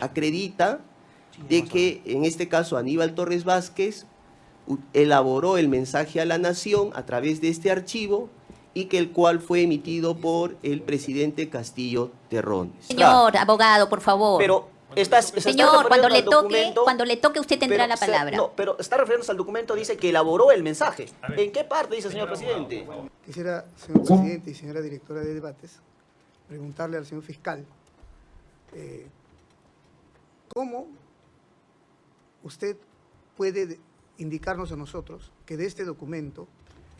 acredita de que en este caso Aníbal Torres Vázquez elaboró el mensaje a la nación a través de este archivo y que el cual fue emitido por el presidente Castillo Terrones. Señor abogado, por favor. Pero señor, cuando le toque usted tendrá la palabra. No, pero está refiriéndose al documento, dice que elaboró el mensaje. ¿En qué parte dice, señor presidente? Quisiera, señor presidente y señora directora de debates, preguntarle al señor fiscal cómo usted puede indicarnos a nosotros que de este documento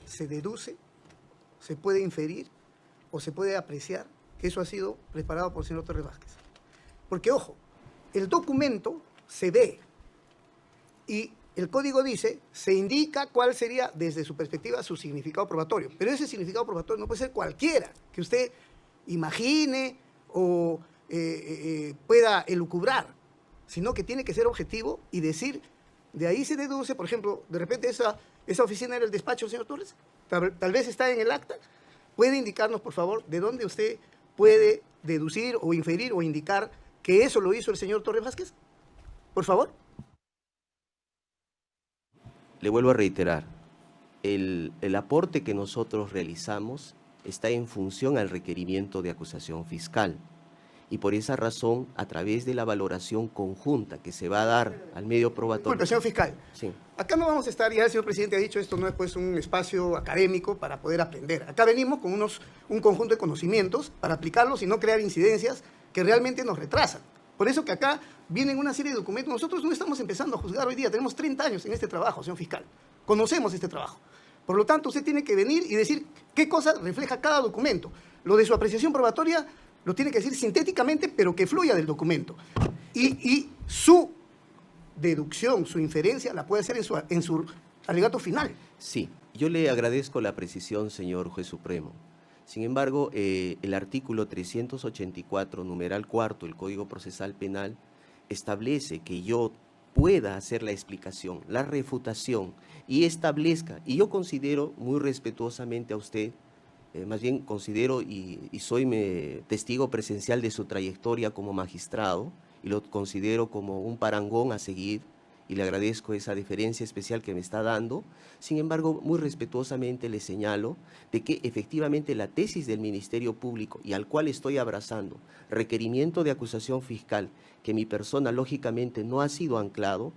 se deduce, se puede inferir o se puede apreciar que eso ha sido preparado por el señor Torres Vázquez. Porque, ojo, el documento se ve y el código dice, se indica cuál sería, desde su perspectiva, su significado probatorio. Pero ese significado probatorio no puede ser cualquiera que usted imagine o pueda elucubrar, sino que tiene que ser objetivo y decir, de ahí se deduce, por ejemplo, de repente esa oficina era el despacho del señor Torres, tal vez está en el acta. ¿Puede indicarnos, por favor, de dónde usted puede deducir o inferir o indicar que eso lo hizo el señor Torres Vázquez? Por favor. Le vuelvo a reiterar, el aporte que nosotros realizamos está en función al requerimiento de acusación fiscal. Y por esa razón, a través de la valoración conjunta que se va a dar al medio probatorio... Disculpe, señor fiscal. Sí. Acá no vamos a estar, ya el señor presidente ha dicho, esto no es pues un espacio académico para poder aprender. Acá venimos con un conjunto de conocimientos para aplicarlos y no crear incidencias que realmente nos retrasan. Por eso que acá vienen una serie de documentos. Nosotros no estamos empezando a juzgar hoy día, tenemos 30 años en este trabajo, señor fiscal. Conocemos este trabajo. Por lo tanto, usted tiene que venir y decir qué cosa refleja cada documento. Lo de su apreciación probatoria lo tiene que decir sintéticamente, pero que fluya del documento. Y su deducción, su inferencia, la puede hacer en su alegato final. Sí, yo le agradezco la precisión, señor juez supremo. Sin embargo, el artículo 384, numeral cuarto, del Código Procesal Penal, establece que yo pueda hacer la explicación, la refutación, y establezca, y yo considero muy respetuosamente a usted, más bien considero y soy testigo presencial de su trayectoria como magistrado y lo considero como un parangón a seguir y le agradezco esa deferencia especial que me está dando. Sin embargo, muy respetuosamente le señalo de que efectivamente la tesis del Ministerio Público y al cual estoy abrazando, requerimiento de acusación fiscal, que mi persona lógicamente no ha sido anclado,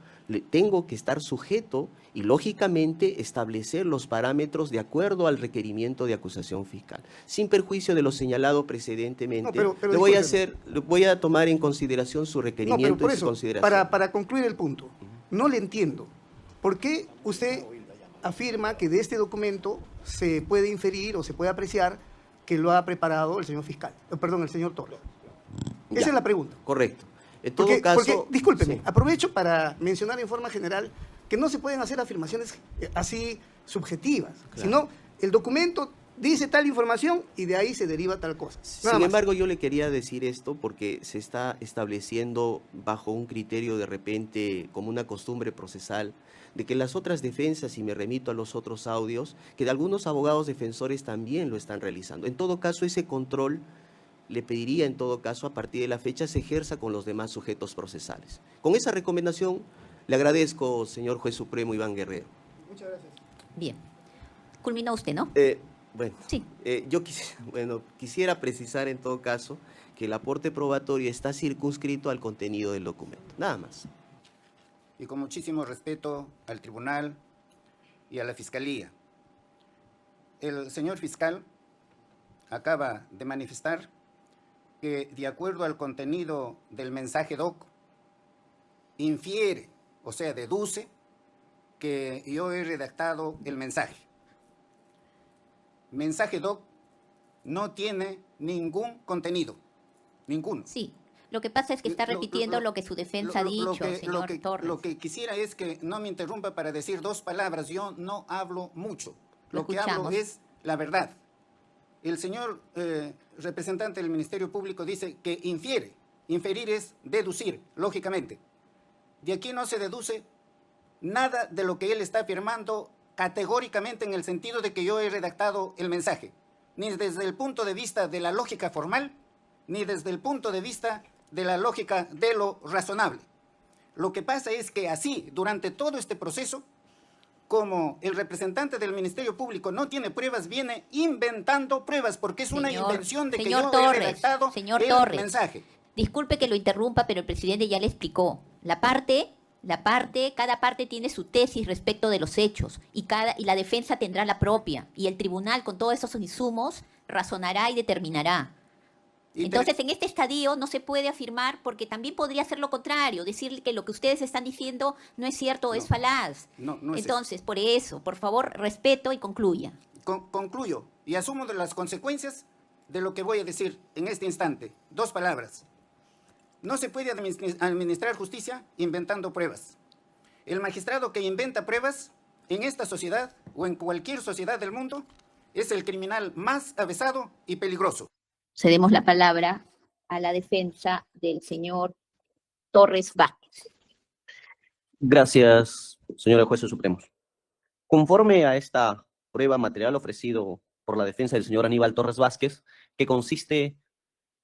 tengo que estar sujeto y lógicamente establecer los parámetros de acuerdo al requerimiento de acusación fiscal. Sin perjuicio de lo señalado precedentemente, no, pero voy a tomar en consideración su requerimiento por y su eso, consideración. para concluir el punto, no le entiendo. ¿Por qué usted afirma que de este documento se puede inferir o se puede apreciar que lo ha preparado el señor fiscal, perdón, el señor Torres? Esa es la pregunta. Correcto. En todo caso, porque, discúlpeme, sí. Aprovecho para mencionar en forma general que no se pueden hacer afirmaciones así subjetivas, claro. Sino el documento dice tal información y de ahí se deriva tal cosa. Sin embargo, yo le quería decir esto porque se está estableciendo bajo un criterio de repente como una costumbre procesal de que las otras defensas, y me remito a los otros audios, que de algunos abogados defensores también lo están realizando. En todo caso, ese control le pediría en todo caso a partir de la fecha se ejerza con los demás sujetos procesales. Con esa recomendación le agradezco, señor juez supremo Iván Guerrero. Muchas gracias. Bien. Culminó usted, ¿no? Bueno, sí. Yo quisiera precisar en todo caso que el aporte probatorio está circunscrito al contenido del documento, nada más. Y con muchísimo respeto al tribunal y a la fiscalía. El señor fiscal acaba de manifestar que de acuerdo al contenido del mensaje doc, infiere, o sea, deduce que yo he redactado el mensaje. Mensaje doc no tiene ningún contenido, ninguno. Sí, lo que pasa es que está repitiendo lo que su defensa ha dicho, señor Torres. Lo que quisiera es que no me interrumpa para decir dos palabras. Yo no hablo mucho. Lo que hablo es la verdad. El señor representante del Ministerio Público dice que infiere. Inferir es deducir, lógicamente. De aquí no se deduce nada de lo que él está afirmando categóricamente en el sentido de que yo he redactado el mensaje. Ni desde el punto de vista de la lógica formal, ni desde el punto de vista de la lógica de lo razonable. Lo que pasa es que así, durante todo este proceso, como el representante del Ministerio Público no tiene pruebas, viene inventando pruebas, porque es una invención de que yo he redactado el mensaje. Disculpe que lo interrumpa, pero el presidente ya le explicó. Cada parte tiene su tesis respecto de los hechos y la defensa tendrá la propia. Y el tribunal, con todos esos insumos, razonará y determinará. Entonces, en este estadio no se puede afirmar, porque también podría ser lo contrario, decir que lo que ustedes están diciendo no es cierto o es falaz. No es Entonces, por eso, por favor, respeto y concluya. Concluyo y asumo de las consecuencias de lo que voy a decir en este instante. 2 palabras. No se puede administrar justicia inventando pruebas. El magistrado que inventa pruebas en esta sociedad o en cualquier sociedad del mundo es el criminal más avesado y peligroso. Cedemos la palabra a la defensa del señor Torres Vázquez. Gracias, señores jueces supremos. Conforme a esta prueba material ofrecido por la defensa del señor Aníbal Torres Vázquez, que consiste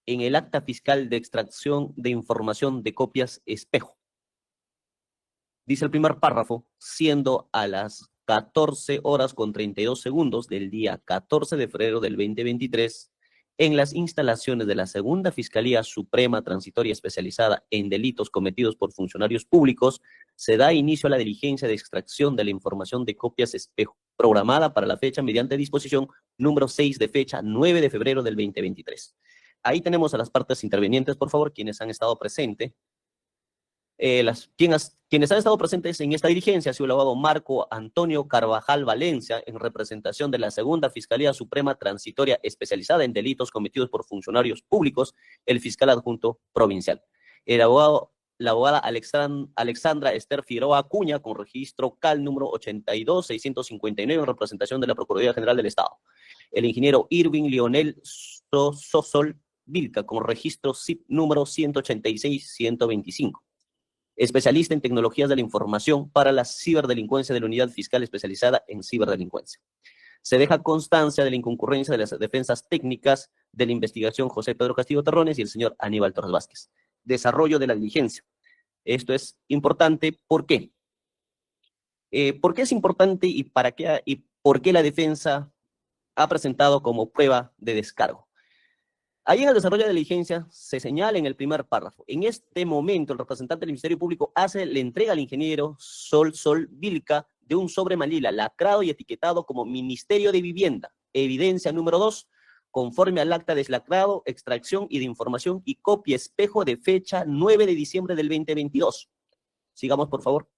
en el acta fiscal de extracción de información de copias espejo. Dice el primer párrafo, siendo a las 14:32 del día 14 de febrero del 2023, en las instalaciones de la Segunda Fiscalía Suprema Transitoria Especializada en Delitos Cometidos por Funcionarios Públicos, se da inicio a la diligencia de extracción de la información de copias espejo, programada para la fecha mediante disposición número 6 de fecha 9 de febrero del 2023. Ahí tenemos a las partes intervenientes, por favor, quienes han estado presentes. Quienes han estado presentes en esta diligencia ha sido el abogado Marco Antonio Carvajal Valencia, en representación de la Segunda Fiscalía Suprema Transitoria Especializada en Delitos Cometidos por Funcionarios Públicos, el fiscal adjunto provincial. La abogada Alexandra Esther Figueroa Acuña, con registro CAL número 82659, en representación de la Procuraduría General del Estado. El ingeniero Irving Leonel Sosol Vilca, con registro CIP número 186125. Especialista en tecnologías de la información para la ciberdelincuencia de la Unidad Fiscal Especializada en Ciberdelincuencia. Se deja constancia de la inconcurrencia de las defensas técnicas de la investigación José Pedro Castillo Terrones y el señor Aníbal Torres Vázquez. Desarrollo de la diligencia. Esto es importante. ¿Por qué? ¿Por qué es importante y por qué la defensa ha presentado como prueba de descargo? Ahí en el desarrollo de la diligencia se señala en el primer párrafo. En este momento, el representante del Ministerio Público le entrega al ingeniero Sol Vilca de un sobre Manila, lacrado y etiquetado como Ministerio de Vivienda. Evidencia número 2, conforme al acta de deslacrado, extracción y de información y copia espejo de fecha 9 de diciembre del 2022. Sigamos, por favor.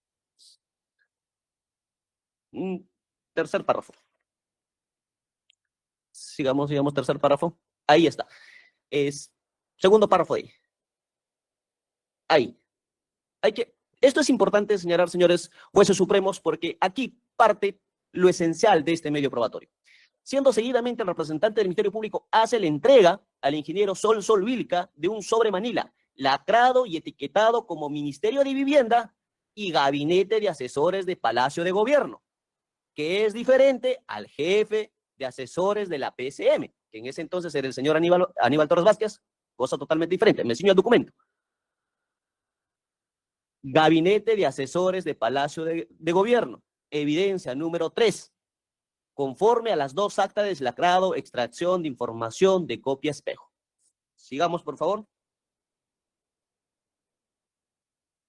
Tercer párrafo. Sigamos, tercer párrafo. Ahí está. Segundo párrafo ahí. Esto es importante señalar, señores jueces supremos, porque aquí parte lo esencial de este medio probatorio. Siendo seguidamente el representante del Ministerio Público hace la entrega al ingeniero Sol Vilca de un sobre Manila, lacrado y etiquetado como Ministerio de Vivienda y Gabinete de Asesores de Palacio de Gobierno, que es diferente al jefe de asesores de la PSM, que en ese entonces era el señor Aníbal Torres Vázquez, cosa totalmente diferente. Me enseño el documento. Gabinete de Asesores de Palacio de Gobierno. Evidencia número 3. Conforme a las 2 actas de deslacrado, extracción de información de copia espejo. Sigamos, por favor.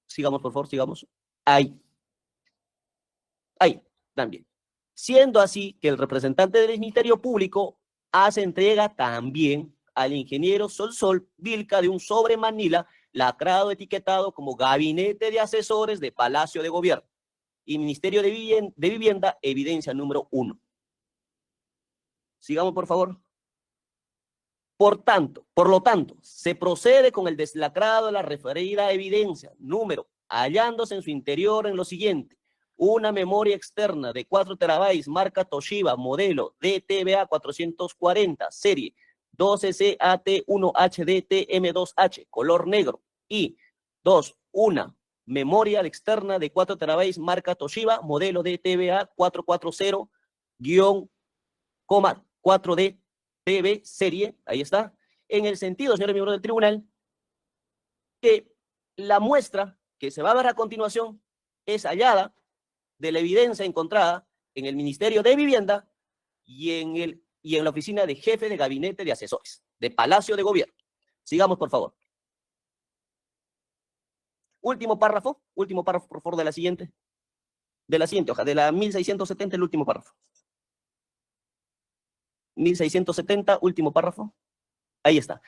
Sigamos. Ahí también. Siendo así que el representante del Ministerio Público hace entrega también al ingeniero Sol Vilca de un sobre Manila, lacrado, etiquetado como Gabinete de Asesores de Palacio de Gobierno y Ministerio de Vivienda, evidencia número 1. Sigamos, por favor. Por lo tanto, se procede con el deslacrado de la referida evidencia, número, hallándose en su interior en lo siguiente: una memoria externa de 4 terabytes, marca Toshiba, modelo DTBA 440, serie 12CAT1HDTM2H, color negro. Y 2, una memoria externa de 4 terabytes, marca Toshiba, modelo DTBA 440-4DTB, serie, ahí está. En el sentido, señores miembros del tribunal, que la muestra que se va a ver a continuación es hallada de la evidencia encontrada en el Ministerio de Vivienda y en la oficina de jefe de gabinete de asesores de Palacio de Gobierno. Sigamos, por favor. Último párrafo, por favor, de la siguiente hoja, de la 1670, el último párrafo. 1670, último párrafo. Ahí está.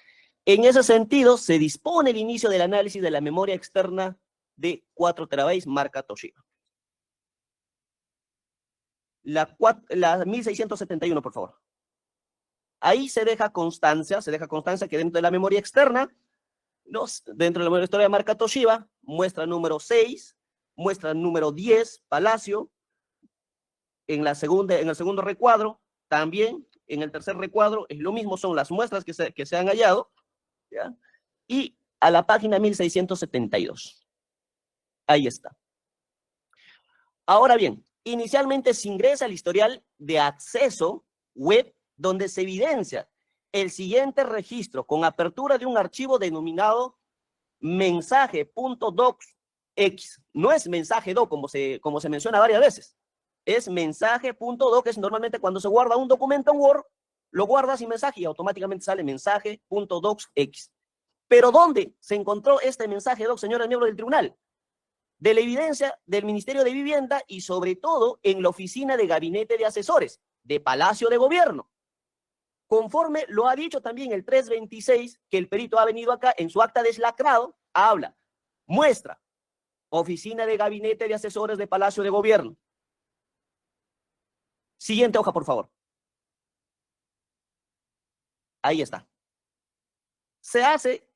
En ese sentido, se dispone el inicio del análisis de la memoria externa de 4 terabytes marca Toshiba. La 1671, por favor. Ahí se deja constancia que dentro de la memoria externa, dentro de la memoria externa de marca Toshiba, muestra número 6, muestra número 10, Palacio, en el segundo recuadro, también en el tercer recuadro, es lo mismo, son las muestras que se han hallado, ¿ya? Y a la página 1672. Ahí está. Ahora bien, inicialmente se ingresa al historial de acceso web donde se evidencia el siguiente registro con apertura de un archivo denominado mensaje.docx. No es mensaje doc como se menciona varias veces. Es mensaje.doc, es normalmente cuando se guarda un documento en Word, lo guardas sin mensaje y automáticamente sale mensaje.docx. Pero ¿dónde se encontró este mensaje doc, señores miembros del tribunal? De la evidencia del Ministerio de Vivienda y sobre todo en la oficina de gabinete de asesores de Palacio de Gobierno. Conforme lo ha dicho también el 326, que el perito ha venido acá en su acta deslacrado, habla, muestra, oficina de gabinete de asesores de Palacio de Gobierno. Siguiente hoja, por favor. Ahí está. Se hace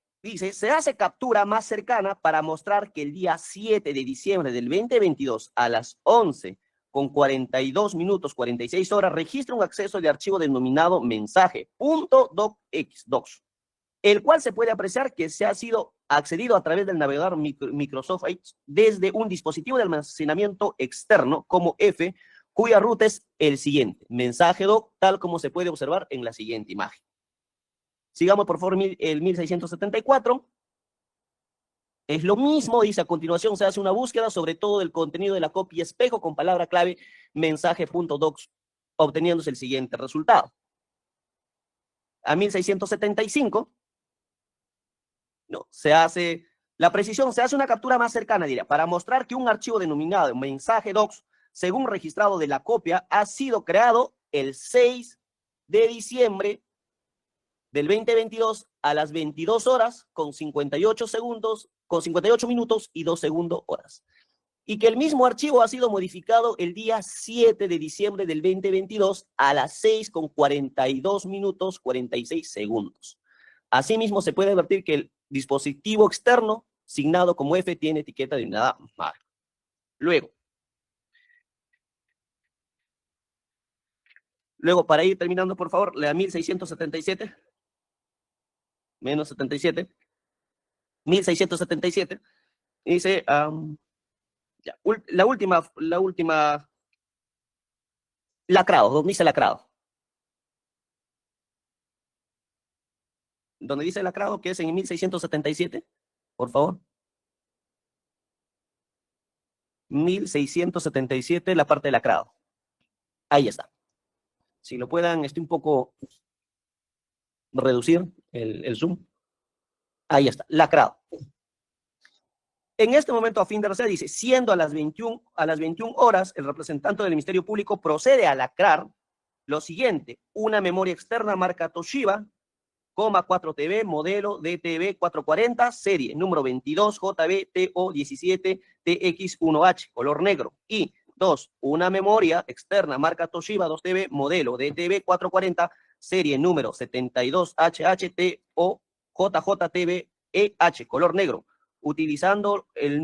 captura más cercana para mostrar que el día 7 de diciembre del 2022 a las 11:42 46 horas registra un acceso de archivo denominado mensaje.docx, el cual se puede apreciar que se ha sido accedido a través del navegador Microsoft Edge desde un dispositivo de almacenamiento externo como F, cuya ruta es el siguiente, mensaje doc, tal como se puede observar en la siguiente imagen. Sigamos, por favor, el 1674. Es lo mismo, dice, a continuación se hace una búsqueda sobre todo el contenido de la copia espejo con palabra clave mensaje.docs, obteniéndose el siguiente resultado. A 1675, se hace una captura más cercana, diría, para mostrar que un archivo denominado mensaje docs, según registrado de la copia, ha sido creado el 6 de diciembre del 2022 a las 22 horas con 58 minutos y 2 segundos horas. Y que el mismo archivo ha sido modificado el día 7 de diciembre del 2022 a las 6:42 minutos 46 segundos. Asimismo, se puede advertir que el dispositivo externo signado como F tiene etiqueta de unidad marca. Luego, para ir terminando, por favor, la 1677. Menos 77, 1677, dice, la última, lacrado, donde dice lacrado. Donde dice lacrado, que es en 1677, por favor. 1677, la parte de lacrado. Ahí está. Si lo puedan, un poco reducir el zoom. Ahí está, lacrado. En este momento, a fin de realizar, dice, siendo a las 21 horas, el representante del Ministerio Público procede a lacrar lo siguiente: una memoria externa marca Toshiba, 4TB, modelo DTB 440, serie número 22 JBTO17 TX1H, color negro. Y 2, una memoria externa marca Toshiba 2TB, modelo DTB 440, serie número 72HHTO JJTB-EH, color negro, utilizando el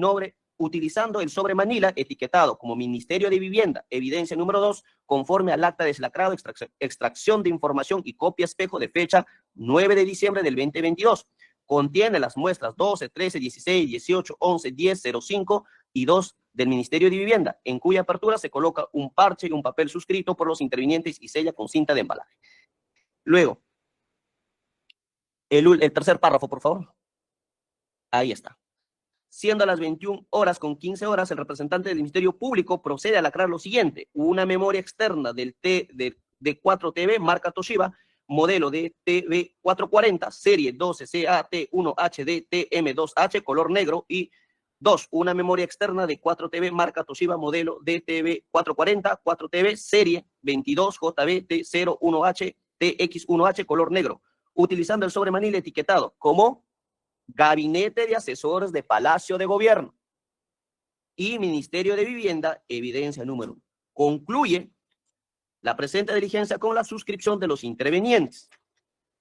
sobre Manila etiquetado como Ministerio de Vivienda, evidencia número 2, conforme al acta deslacrado, extracción de información y copia espejo de fecha 9 de diciembre del 2022. Contiene las muestras 12, 13, 16, 18, 11, 10, 05 y 2 del Ministerio de Vivienda, en cuya apertura se coloca un parche y un papel suscrito por los intervinientes y sella con cinta de embalaje. Luego, el tercer párrafo, por favor. Ahí está. Siendo a las 21 horas con 15 horas, el representante del Ministerio Público procede a lacrar lo siguiente: una memoria externa de 4TV, marca Toshiba, modelo de TV440, serie 12CAT1HDTM2H, color negro, y 2, una memoria externa de 4TV, marca Toshiba, modelo de TV440, 4TV, serie 22JBT01H, TX1H, color negro, utilizando el sobremanil etiquetado como Gabinete de Asesores de Palacio de Gobierno y Ministerio de Vivienda, evidencia número 1. Concluye la presente diligencia con la suscripción de los intervenientes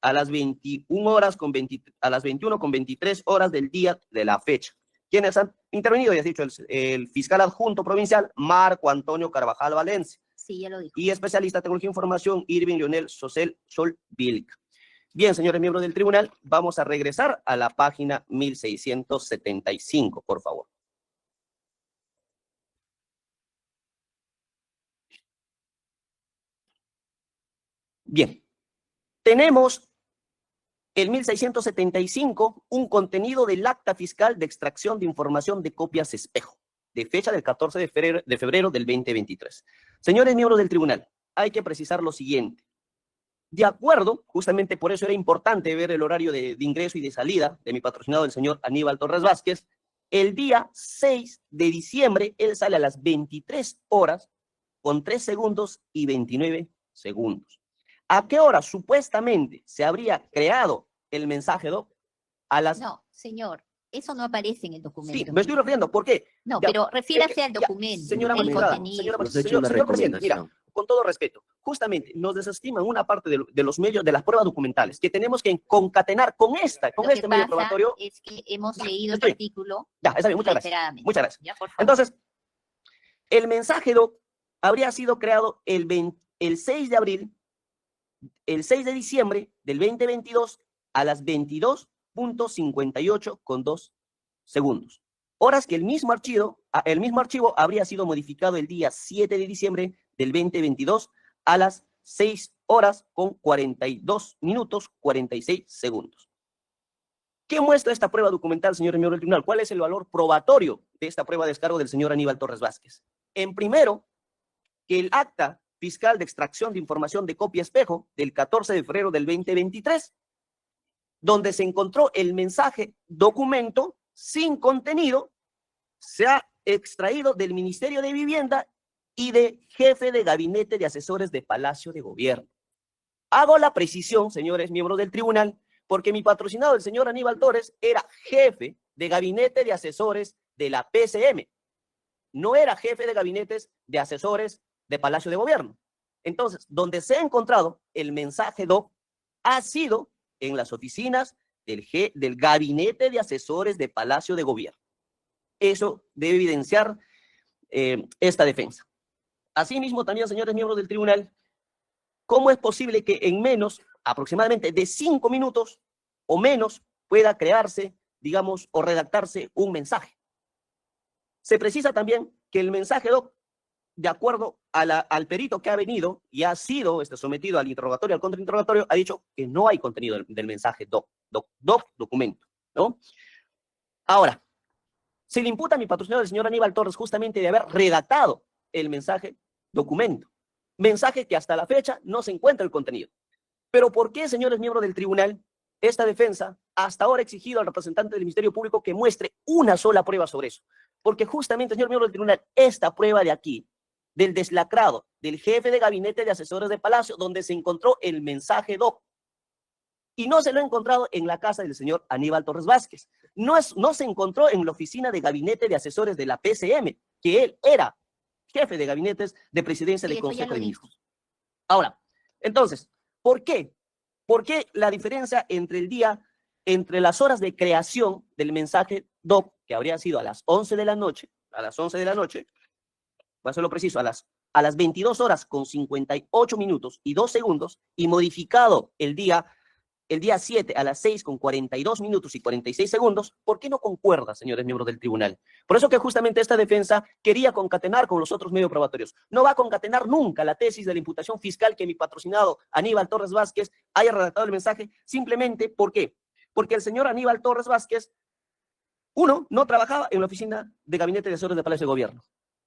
a las 21:23 horas del día de la fecha. ¿Quiénes han intervenido? Ya has dicho, el fiscal adjunto provincial Marco Antonio Carvajal Valencia. Sí, ya lo dijo. Y especialista de tecnología e información Irving Leonel Solvilca. Bien, señores miembros del tribunal, vamos a regresar a la página 1675, por favor. Bien, tenemos el 1675, un contenido del acta fiscal de extracción de información de copias espejo, de fecha del 14 de febrero del 2023. Señores miembros del tribunal, hay que precisar lo siguiente. De acuerdo, justamente por eso era importante ver el horario de ingreso y de salida de mi patrocinado, el señor Aníbal Torres Vázquez. El día 6 de diciembre, él sale a las 23 horas con 3 segundos y 29 segundos. ¿A qué hora supuestamente se habría creado el mensaje, Doc? A las... No, señor, eso no aparece en el documento. Sí, me estoy refiriendo. ¿Por qué? No, Ya, pero refiérase al documento, señora el magistrada, contenido. señor presidente, mira, con todo respeto, justamente nos desestiman una parte de los medios de las pruebas documentales que tenemos que concatenar con este medio probatorio. Es que hemos leído el estoy. artículo. Ya, está bien, muchas gracias. reiteradamente. Muchas gracias. Ya, por favor. Entonces, el mensaje, Doc, habría sido creado el 6 de abril, el 6 de diciembre del 2022 a las 22:58 con 2 segundos. Horas que el mismo archivo habría sido modificado el día 7 de diciembre del 2022 a las 6 horas con 42 minutos 46 segundos. ¿Qué muestra esta prueba documental, señor miembro del tribunal? ¿Cuál es el valor probatorio de esta prueba de descargo del señor Aníbal Torres Vázquez? En primero, que el acta fiscal de extracción de información de copia espejo del 14 de febrero del 2023, donde se encontró el mensaje documento sin contenido, se ha extraído del Ministerio de Vivienda y de jefe de gabinete de asesores de Palacio de Gobierno. Hago la precisión, señores miembros del tribunal, porque mi patrocinado, el señor Aníbal Torres, era jefe de gabinete de asesores de la PCM. No era jefe de gabinetes de asesores de Palacio de Gobierno. Entonces, donde se ha encontrado el mensaje DOC ha sido en las oficinas del gabinete de asesores de Palacio de Gobierno. Eso debe evidenciar esta defensa. Asimismo, también, señores miembros del tribunal, ¿cómo es posible que en menos, aproximadamente de 5 minutos o menos, pueda crearse, digamos, o redactarse un mensaje? Se precisa también que el mensaje DOC, de acuerdo al perito que ha venido y ha sido sometido al interrogatorio, al contrainterrogatorio, ha dicho que no hay contenido del mensaje documento, ¿no? Ahora, se le imputa a mi patrocinador, el señor Aníbal Torres, justamente de haber redactado el mensaje documento. Mensaje que hasta la fecha no se encuentra el contenido. Pero ¿por qué, señores miembros del tribunal, esta defensa hasta ahora ha exigido al representante del Ministerio Público que muestre una sola prueba sobre eso? Porque justamente, señor miembro del tribunal, esta prueba de aquí, del deslacrado del jefe de gabinete de asesores de Palacio, donde se encontró el mensaje DOC, y no se lo ha encontrado en la casa del señor Aníbal Torres Vázquez. No se encontró en la oficina de gabinete de asesores de la PCM, que él era jefe de gabinetes de presidencia del Consejo de Ministros. Ahora, entonces, ¿por qué? ¿Por qué la diferencia entre las horas de creación del mensaje DOC, que habría sido a las 11 de la noche, voy a hacerlo preciso, a las 22 horas con 58 minutos y 2 segundos, y modificado el día 7 a las 6 con 42 minutos y 46 segundos, ¿por qué no concuerda, señores miembros del tribunal? Por eso que justamente esta defensa quería concatenar con los otros medios probatorios. No va a concatenar nunca la tesis de la imputación fiscal que mi patrocinado Aníbal Torres Vázquez haya redactado el mensaje, simplemente, ¿por qué? Porque el señor Aníbal Torres Vázquez Uno, no trabajaba en la oficina de gabinete de asesores de Palacio de Gobierno.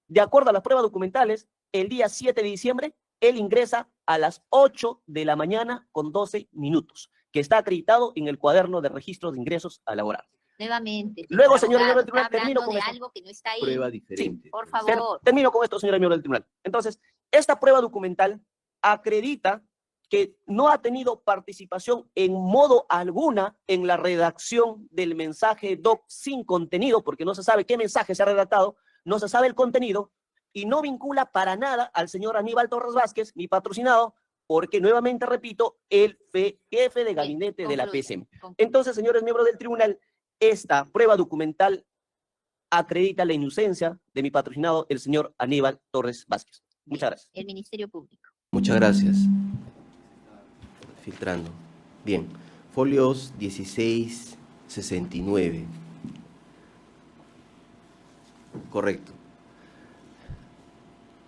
De acuerdo a las pruebas documentales, el día 7 de diciembre, él ingresa a las 8 de la mañana con 12 minutos, que está acreditado en el cuaderno de registro de ingresos a laboral. Nuevamente. Luego, señor miembro del abogado, tribunal, termino con de esto. algo que no está ahí. Prueba diferente. Por favor. Termino con esto, señora miembro del tribunal. Entonces, esta prueba documental acredita que no ha tenido participación en modo alguna en la redacción del mensaje DOC sin contenido, porque no se sabe qué mensaje se ha redactado, no se sabe el contenido, y no vincula para nada al señor Aníbal Torres Vázquez, mi patrocinado, porque nuevamente repito, él fue jefe de gabinete de la PSM. Entonces, señores miembros del tribunal, esta prueba documental acredita la inocencia de mi patrocinado, el señor Aníbal Torres Vázquez. Muchas gracias. El Ministerio Público. Muchas gracias. Filtrando. Bien. Folios 1669. Correcto.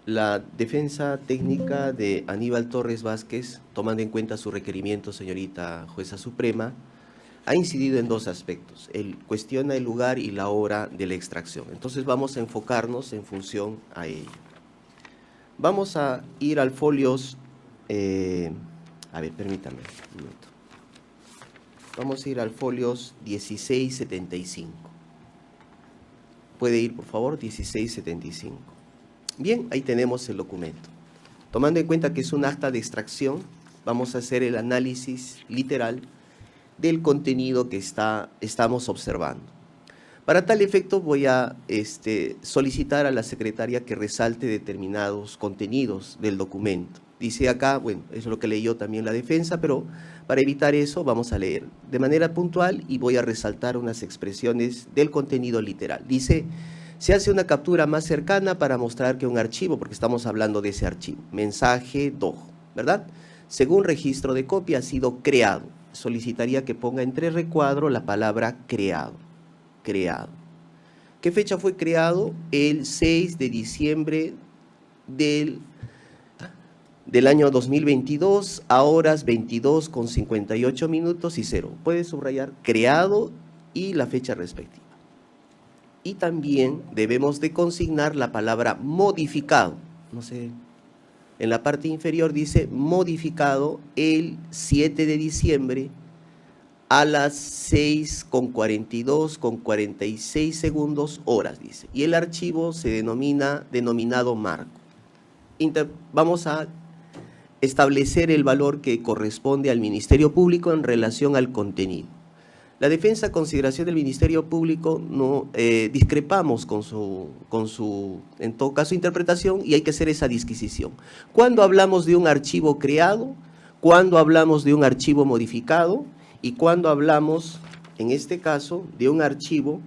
La defensa técnica de Aníbal Torres Vázquez, tomando en cuenta su requerimiento, señorita jueza suprema, ha incidido en dos aspectos. Él cuestiona el lugar y la hora de la extracción. Entonces vamos a enfocarnos en función a ello. Vamos a ir al folios... a ver, permítame un minuto. Vamos a ir al folios 1675. ¿Puede ir, por favor? 1675. Bien, ahí tenemos el documento. Tomando en cuenta que es un acta de extracción, vamos a hacer el análisis literal del contenido que estamos observando. Para tal efecto voy a solicitar a la secretaria que resalte determinados contenidos del documento. Dice acá, bueno, es lo que leyó también la defensa, pero para evitar eso vamos a leer de manera puntual y voy a resaltar unas expresiones del contenido literal. Dice, se hace una captura más cercana para mostrar que un archivo, porque estamos hablando de ese archivo, mensaje DOC, ¿verdad? Según registro de copia ha sido creado. Solicitaría que ponga entre recuadro la palabra creado. Creado. ¿Qué fecha fue creado? El 6 de diciembre del año 2022 a horas 22:58 y 0. Puede subrayar creado y la fecha respectiva. Y también debemos de consignar la palabra modificado. No sé, en la parte inferior dice modificado el 7 de diciembre a las 6:42:46 horas, dice. Y el archivo se denominado marco. Vamos a establecer el valor que corresponde al Ministerio Público en relación al contenido. La defensa a consideración del Ministerio Público no discrepamos con su, en todo caso, interpretación, y hay que hacer esa disquisición. ¿Cuándo hablamos de un archivo creado? ¿Cuándo hablamos de un archivo modificado? Y cuando hablamos, en este caso, de un archivo,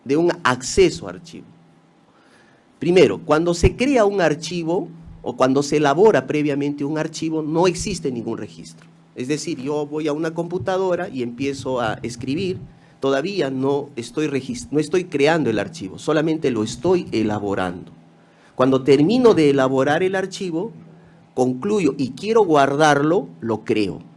de un acceso a archivo. Primero, cuando se crea un archivo o cuando se elabora previamente un archivo, no existe ningún registro. Es decir, yo voy a una computadora y empiezo a escribir, todavía no estoy creando el archivo, solamente lo estoy elaborando. Cuando termino de elaborar el archivo, concluyo y quiero guardarlo, lo creo.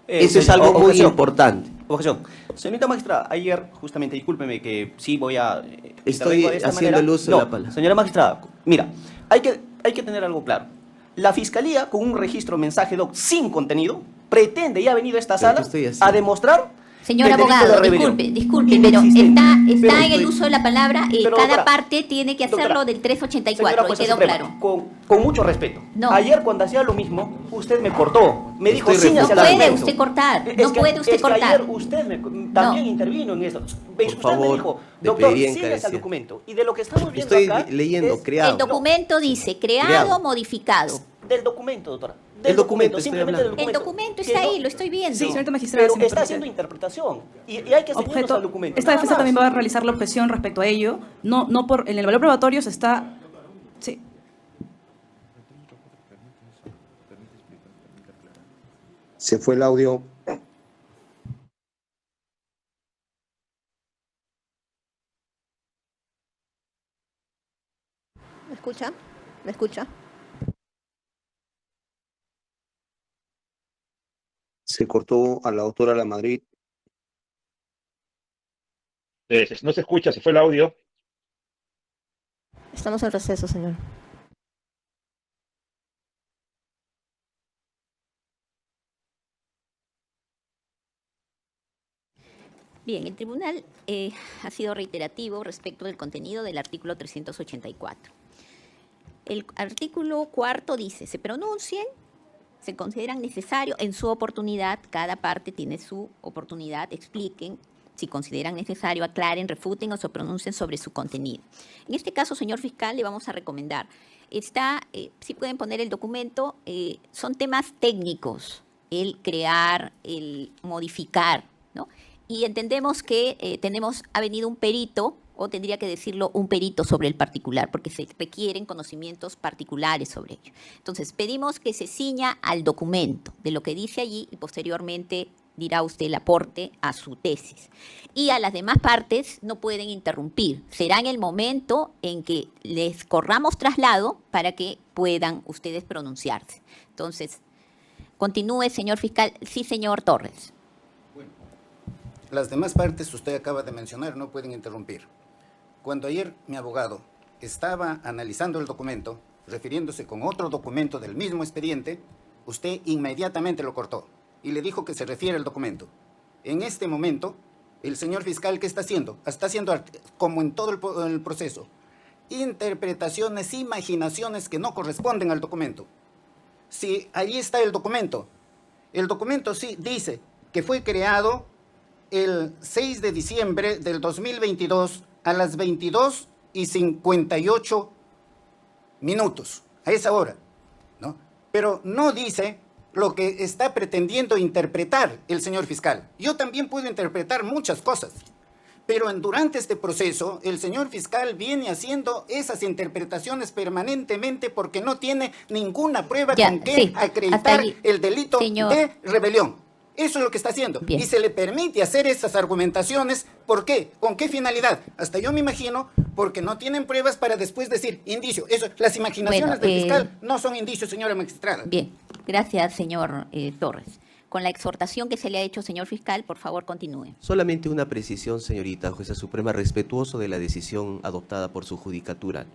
Eso es algo muy importante. Objeción. Señorita magistrada, ayer, justamente, discúlpeme que sí voy a... Estoy haciendo el uso de la palabra. Señora magistrada, mira, hay que tener algo claro. La Fiscalía, con un registro mensaje DOC sin contenido, pretende, y ha venido a esta sala, a demostrar... Señor abogado, disculpe, pero está en el uso de la palabra y cada parte tiene que hacerlo del 384, y quedó claro. Con mucho respeto. No. Ayer cuando hacía lo mismo, usted me cortó. Me dijo, sí, no puede usted cortar, no puede usted cortar. Ayer usted también intervino en esto. Usted me dijo, doctor, síguese al documento. Y de lo que estamos viendo acá... Estoy leyendo, creado. El documento dice creado, modificado. Del documento, doctora. El documento, simplemente del documento. El documento está ahí, lo estoy viendo. Sí, señorita magistrada, pero si me está permite. haciendo interpretación. Y hay que ceñirnos al documento. Esta defensa también va a realizar la objeción respecto a ello. En el valor probatorio se está... Sí. Se fue el audio. ¿Me escucha? ¿Me escucha? Se cortó a la doctora Lamadrid. No se escucha, se fue el audio. Estamos en receso, señor. Bien, el tribunal ha sido reiterativo respecto del contenido del artículo 384. El artículo 4 dice, se pronuncien, se consideran necesarios en su oportunidad, cada parte tiene su oportunidad, expliquen, si consideran necesario, aclaren, refuten o se pronuncien sobre su contenido. En este caso, señor fiscal, le vamos a recomendar, si pueden poner el documento, son temas técnicos, el crear, el modificar, ¿no? Y entendemos que ha venido un perito, o tendría que decirlo un perito sobre el particular, porque se requieren conocimientos particulares sobre ello. Entonces, pedimos que se ciña al documento de lo que dice allí y posteriormente dirá usted el aporte a su tesis. Y a las demás partes no pueden interrumpir. Será en el momento en que les corramos traslado para que puedan ustedes pronunciarse. Entonces, continúe, señor fiscal. Sí, señor Torres. Las demás partes usted acaba de mencionar, no pueden interrumpir. Cuando ayer mi abogado estaba analizando el documento, refiriéndose con otro documento del mismo expediente, usted inmediatamente lo cortó y le dijo que se refiere al documento. En este momento, el señor fiscal, ¿qué está haciendo? Está haciendo, como en todo el proceso, interpretaciones, imaginaciones que no corresponden al documento. Si allí está el documento sí dice que fue creado el 6 de diciembre del 2022 a las 22:58 minutos, a esa hora, ¿no? Pero no dice lo que está pretendiendo interpretar el señor fiscal. Yo también puedo interpretar muchas cosas, pero durante este proceso el señor fiscal viene haciendo esas interpretaciones permanentemente porque no tiene ninguna prueba con que acreditar el delito de rebelión. Eso es lo que está haciendo. Bien. Y se le permite hacer esas argumentaciones. ¿Por qué? ¿Con qué finalidad? Hasta yo me imagino, porque no tienen pruebas para después decir indicio. Eso, las imaginaciones del fiscal no son indicios, señora magistrada. Bien, gracias, señor Torres. Con la exhortación que se le ha hecho, señor fiscal, por favor, continúe. Solamente una precisión, señorita jueza suprema, respetuoso de la decisión adoptada por su judicatura.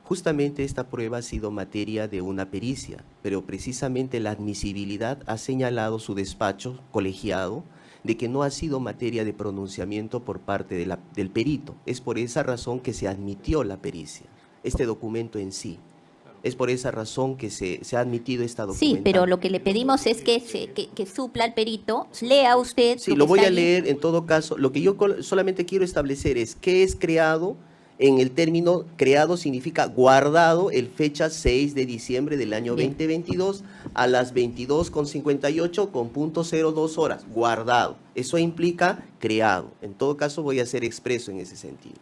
Justamente esta prueba ha sido materia de una pericia, pero precisamente la admisibilidad ha señalado su despacho colegiado de que no ha sido materia de pronunciamiento por parte del perito. Es por esa razón que se admitió la pericia, este documento en sí. Es por esa razón que se ha admitido esta documentación. Sí, pero lo que le pedimos es que supla al perito, lea usted. Sí, lo voy a leer en todo caso. Lo que yo solamente quiero establecer es qué es creado. En el término creado significa guardado el fecha 6 de diciembre del año 2022 a las 22:58 con .02 horas. Guardado. Eso implica creado. En todo caso voy a ser expreso en ese sentido.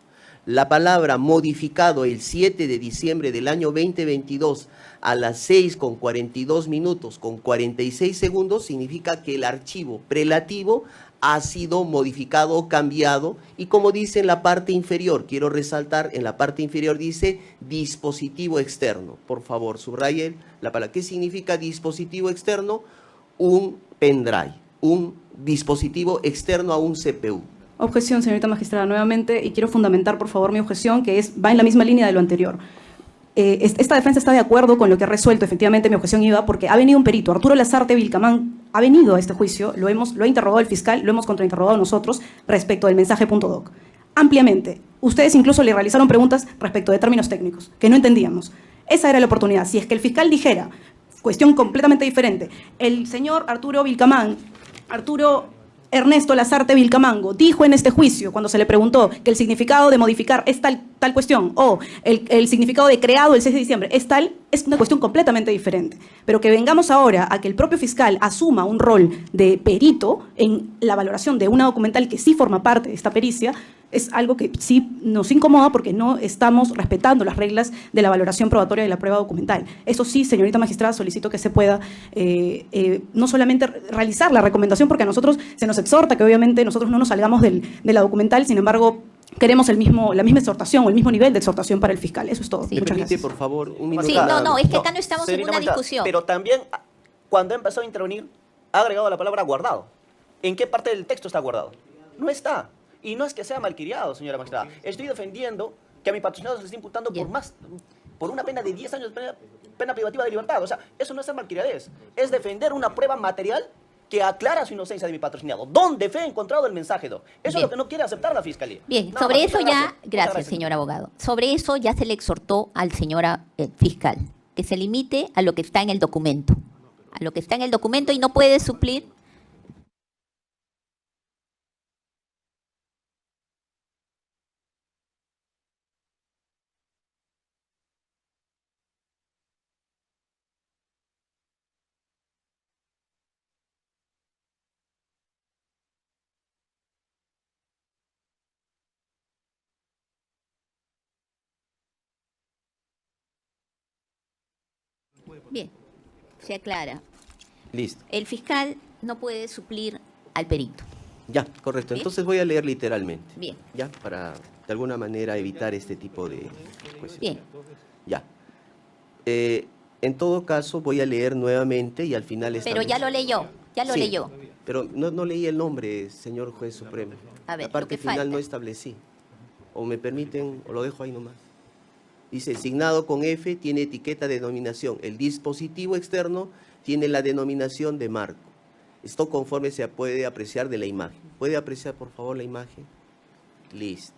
La palabra modificado el 7 de diciembre del año 2022 a las 6:42 minutos con 46 segundos significa que el archivo prelativo ha sido modificado o cambiado y como dice en la parte inferior, quiero resaltar, en la parte inferior dice dispositivo externo. Por favor, subraye la palabra. ¿Qué significa dispositivo externo? Un pendrive, un dispositivo externo a un CPU. Objeción, señorita magistrada, nuevamente, y quiero fundamentar, por favor, mi objeción, que va en la misma línea de lo anterior. Esta defensa está de acuerdo con lo que ha resuelto, efectivamente, mi objeción iba, porque ha venido un perito, Arturo Lazarte Vilcamán, ha venido a este juicio, lo ha interrogado el fiscal, lo hemos contrainterrogado nosotros respecto del mensaje.doc. Ampliamente. Ustedes incluso le realizaron preguntas respecto de términos técnicos, que no entendíamos. Esa era la oportunidad. Si es que el fiscal dijera, cuestión completamente diferente, el señor Arturo Ernesto Lazarte Vilcamango dijo en este juicio, cuando se le preguntó que el significado de modificar es tal cuestión, o el significado de creado el 6 de diciembre es tal, es una cuestión completamente diferente. Pero que vengamos ahora a que el propio fiscal asuma un rol de perito en la valoración de una documental que sí forma parte de esta pericia, es algo que sí nos incomoda porque no estamos respetando las reglas de la valoración probatoria de la prueba documental. Eso sí, señorita magistrada, solicito que se pueda no solamente realizar la recomendación, porque a nosotros se nos exhorta que obviamente nosotros no nos salgamos de la documental, sin embargo, queremos la misma exhortación o el mismo nivel de exhortación para el fiscal. Eso es todo. Sí. Muchas gracias. Por favor, un minuto. Sí, no, es que acá no estamos en una discusión. Pero también, cuando ha empezado a intervenir, ha agregado la palabra guardado. ¿En qué parte del texto está guardado? No está. Y no es que sea malcriado, señora magistrada. Estoy defendiendo que a mi patrocinado se le está imputando por una pena de 10 años de pena privativa de libertad. O sea, eso no es ser malcriadez. Es defender una prueba material que aclara su inocencia de mi patrocinado. ¿Dónde fue encontrado el mensaje, Eso es lo que no quiere aceptar la Fiscalía. Bien, Nada sobre más, eso muchas ya, gracias, gracias, señor abogado. Sobre eso ya se le exhortó al señor fiscal que se limite a lo que está en el documento. A lo que está en el documento y no puede suplir. Bien, se aclara. Listo. El fiscal no puede suplir al perito. Ya, correcto. Bien. Entonces voy a leer literalmente. Bien. Ya, para de alguna manera evitar este tipo de cuestiones. Bien. Ya. En todo caso, voy a leer nuevamente y al final Pero ya lo leyó, ya lo Sí, leyó. Pero no leí el nombre, señor juez supremo. A ver, La parte lo que final falta. no establecí. O me permiten, o lo dejo ahí nomás. Dice, signado con F, tiene etiqueta de denominación. El dispositivo externo tiene la denominación de marco. Esto conforme se puede apreciar de la imagen. ¿Puede apreciar, por favor, la imagen? Listo.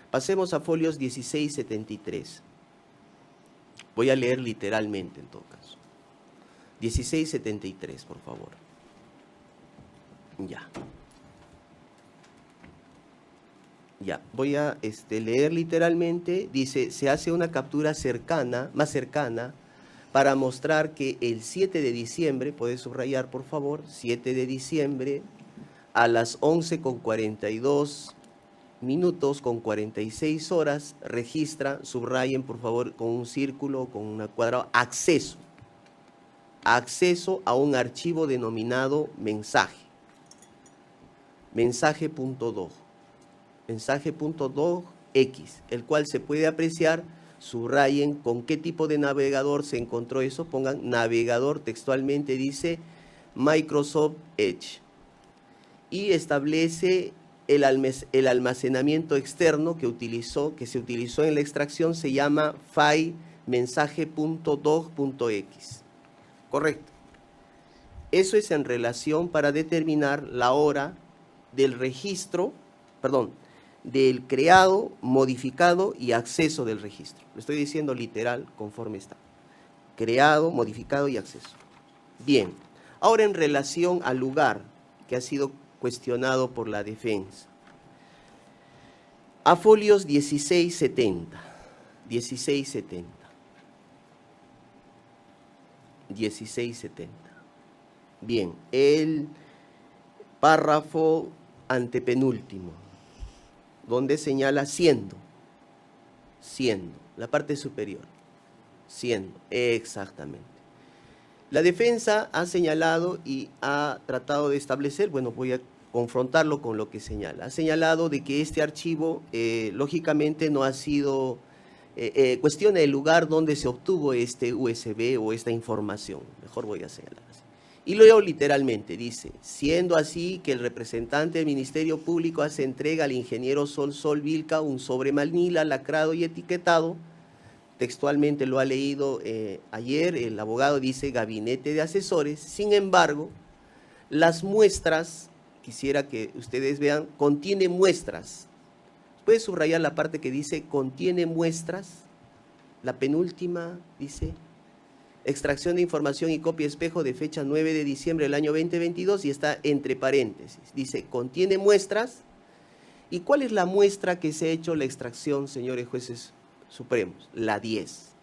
Pasemos a folios 1673. Voy a leer literalmente, en todo caso. 1673, por favor. Ya. Ya, voy a leer literalmente. Dice, se hace una captura más cercana, para mostrar que el 7 de diciembre, puede subrayar por favor, 7 de diciembre, a las 11:42 minutos con 46 horas, registra, subrayen por favor con un círculo, con una cuadrada, acceso a un archivo denominado mensaje. Mensaje.dog. Mensaje.docx, el cual se puede apreciar, subrayen con qué tipo de navegador se encontró eso, pongan navegador, textualmente dice Microsoft Edge, y establece el almacenamiento externo que se utilizó en la extracción, se llama file mensaje.dog.x. Correcto. Eso es en relación para determinar la hora del registro, del creado, modificado y acceso del registro. Lo estoy diciendo literal conforme está. Creado, modificado y acceso. Bien. Ahora en relación al lugar que ha sido cuestionado por la defensa. A folios 1670. 1670. 1670. Bien. El párrafo antepenúltimo, donde señala siendo, la parte superior, siendo, exactamente. La defensa ha señalado y ha tratado de establecer, bueno, voy a confrontarlo con lo que señala. Ha señalado de que este archivo, lógicamente, no ha sido, cuestiona el lugar donde se obtuvo este USB o esta información. Mejor voy a señalar así. Y lo leo literalmente, dice, siendo así que el representante del Ministerio Público hace entrega al ingeniero Sol Vilca un sobre Manila lacrado y etiquetado, textualmente lo ha leído ayer, el abogado dice gabinete de asesores, sin embargo, las muestras, quisiera que ustedes vean, contiene muestras. ¿Puede subrayar la parte que dice contiene muestras? La penúltima dice extracción de información y copia espejo de fecha 9 de diciembre del año 2022 y está entre paréntesis. Dice, contiene muestras. ¿Y cuál es la muestra que se ha hecho la extracción, señores jueces supremos? La 10.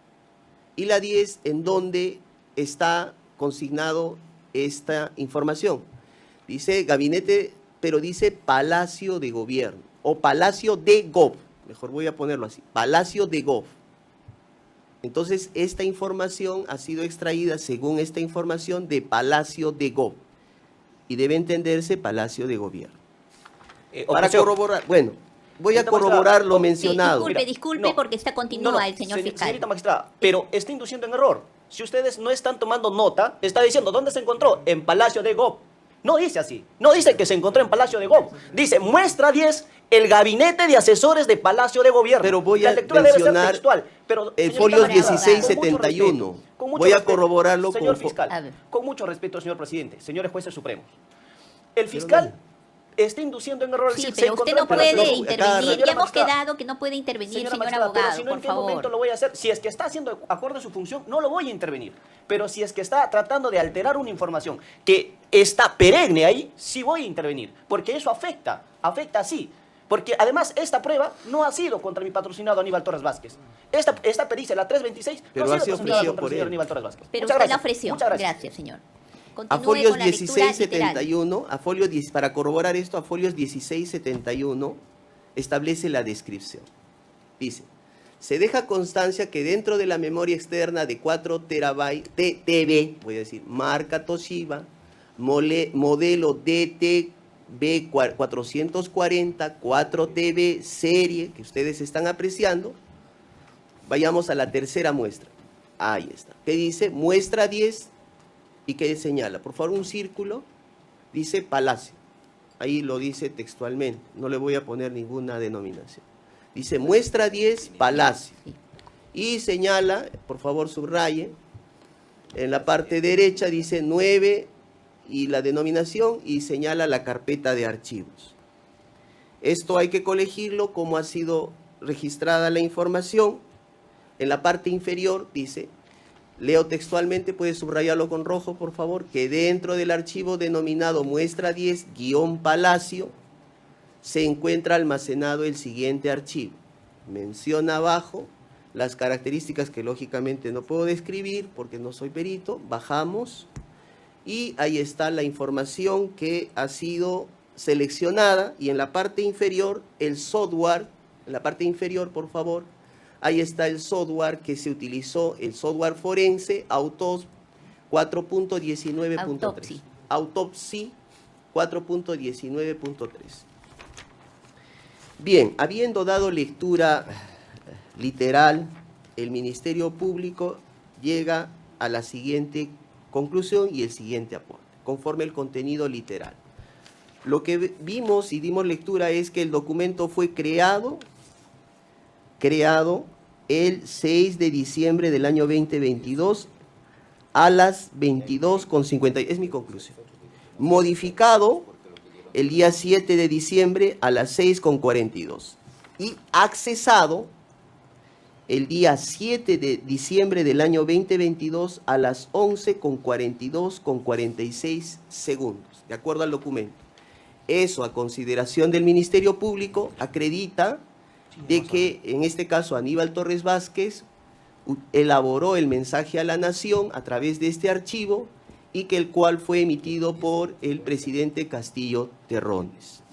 Y la 10, ¿en dónde está consignado esta información? Dice gabinete, pero dice Palacio de Gobierno o Palacio de Gov. Mejor voy a ponerlo así, Palacio de Gov. Entonces, esta información ha sido extraída, según esta información, de Palacio de Gov. Y debe entenderse Palacio de Gobierno. Para corroborar, bueno, voy a corroborar lo mencionado. Disculpe, porque está continúa el señor fiscal. Señorita magistrada, pero está induciendo en error. Si ustedes no están tomando nota, está diciendo, ¿dónde se encontró? En Palacio de Gov. No dice así. No dice que se encontró en Palacio de Gobierno. Dice, muestra 10, el gabinete de asesores de Palacio de Gobierno. Pero voy la a lectura debe ser mencionar textual. Pero, el señorita folio magistrada, 1671. Voy a corroborarlo señor con... fiscal, con mucho respeto, señor presidente, señores jueces supremos. El fiscal está induciendo en error. Sí, se pero usted encontró no en Palacio puede de Gobierno. intervenir. Señora Ya hemos magistrada, quedado que no puede intervenir, señor magistrada, abogado, pero si no, por ¿en qué favor. momento lo voy a hacer? Si es que está haciendo acorde a su función, no lo voy a intervenir. Pero si es que está tratando de alterar una información que está perenne ahí, sí voy a intervenir. Porque eso afecta sí. Porque además esta prueba no ha sido contra mi patrocinado Aníbal Torres Vázquez. Esta pericia, la 326, Pero no ha ha sido sido presentada ofrecido contra por el señor él. Aníbal Torres Vázquez. Pero Muchas usted la gracias. ofreció. Muchas gracias. Gracias, señor. A Continúe folios con la lectura literal. 1671, para corroborar esto, a folios 1671 establece la descripción. Dice, se deja constancia que dentro de la memoria externa de 4 terabytes TB, voy a decir, marca Toshiba, modelo DTB 440, 4 TB serie, que ustedes están apreciando. Vayamos a la tercera muestra. Ahí está. ¿Qué dice? Muestra 10. ¿Y qué señala? Por favor, un círculo, dice Palacio. Ahí lo dice textualmente, no le voy a poner ninguna denominación. Dice muestra 10, Palacio. Y señala, por favor subraye, en la parte derecha dice 9 y la denominación y señala la carpeta de archivos. Esto hay que colegirlo como ha sido registrada la información. En la parte inferior dice... Leo textualmente, puede subrayarlo con rojo, por favor, que dentro del archivo denominado muestra 10-Palacio se encuentra almacenado el siguiente archivo. Menciona abajo las características que lógicamente no puedo describir porque no soy perito. Bajamos y ahí está la información que ha sido seleccionada y en la parte inferior el software, en la parte inferior, por favor, ahí está el software que se utilizó, el software forense Autos 4.19.3. Autopsy 4.19.3. Bien, habiendo dado lectura literal, el Ministerio Público llega a la siguiente conclusión y el siguiente aporte, conforme el contenido literal. Lo que vimos y dimos lectura es que el documento fue creado el 6 de diciembre del año 2022 a las 22:50. Es mi conclusión. Modificado el día 7 de diciembre a las 6:42. Y accesado el día 7 de diciembre del año 2022 a las 11:42:46 segundos, de acuerdo al documento. Eso, a consideración del Ministerio Público, acredita de que, en este caso, Aníbal Torres Vázquez elaboró el mensaje a la nación a través de este archivo y que el cual fue emitido por el presidente Castillo Terrones.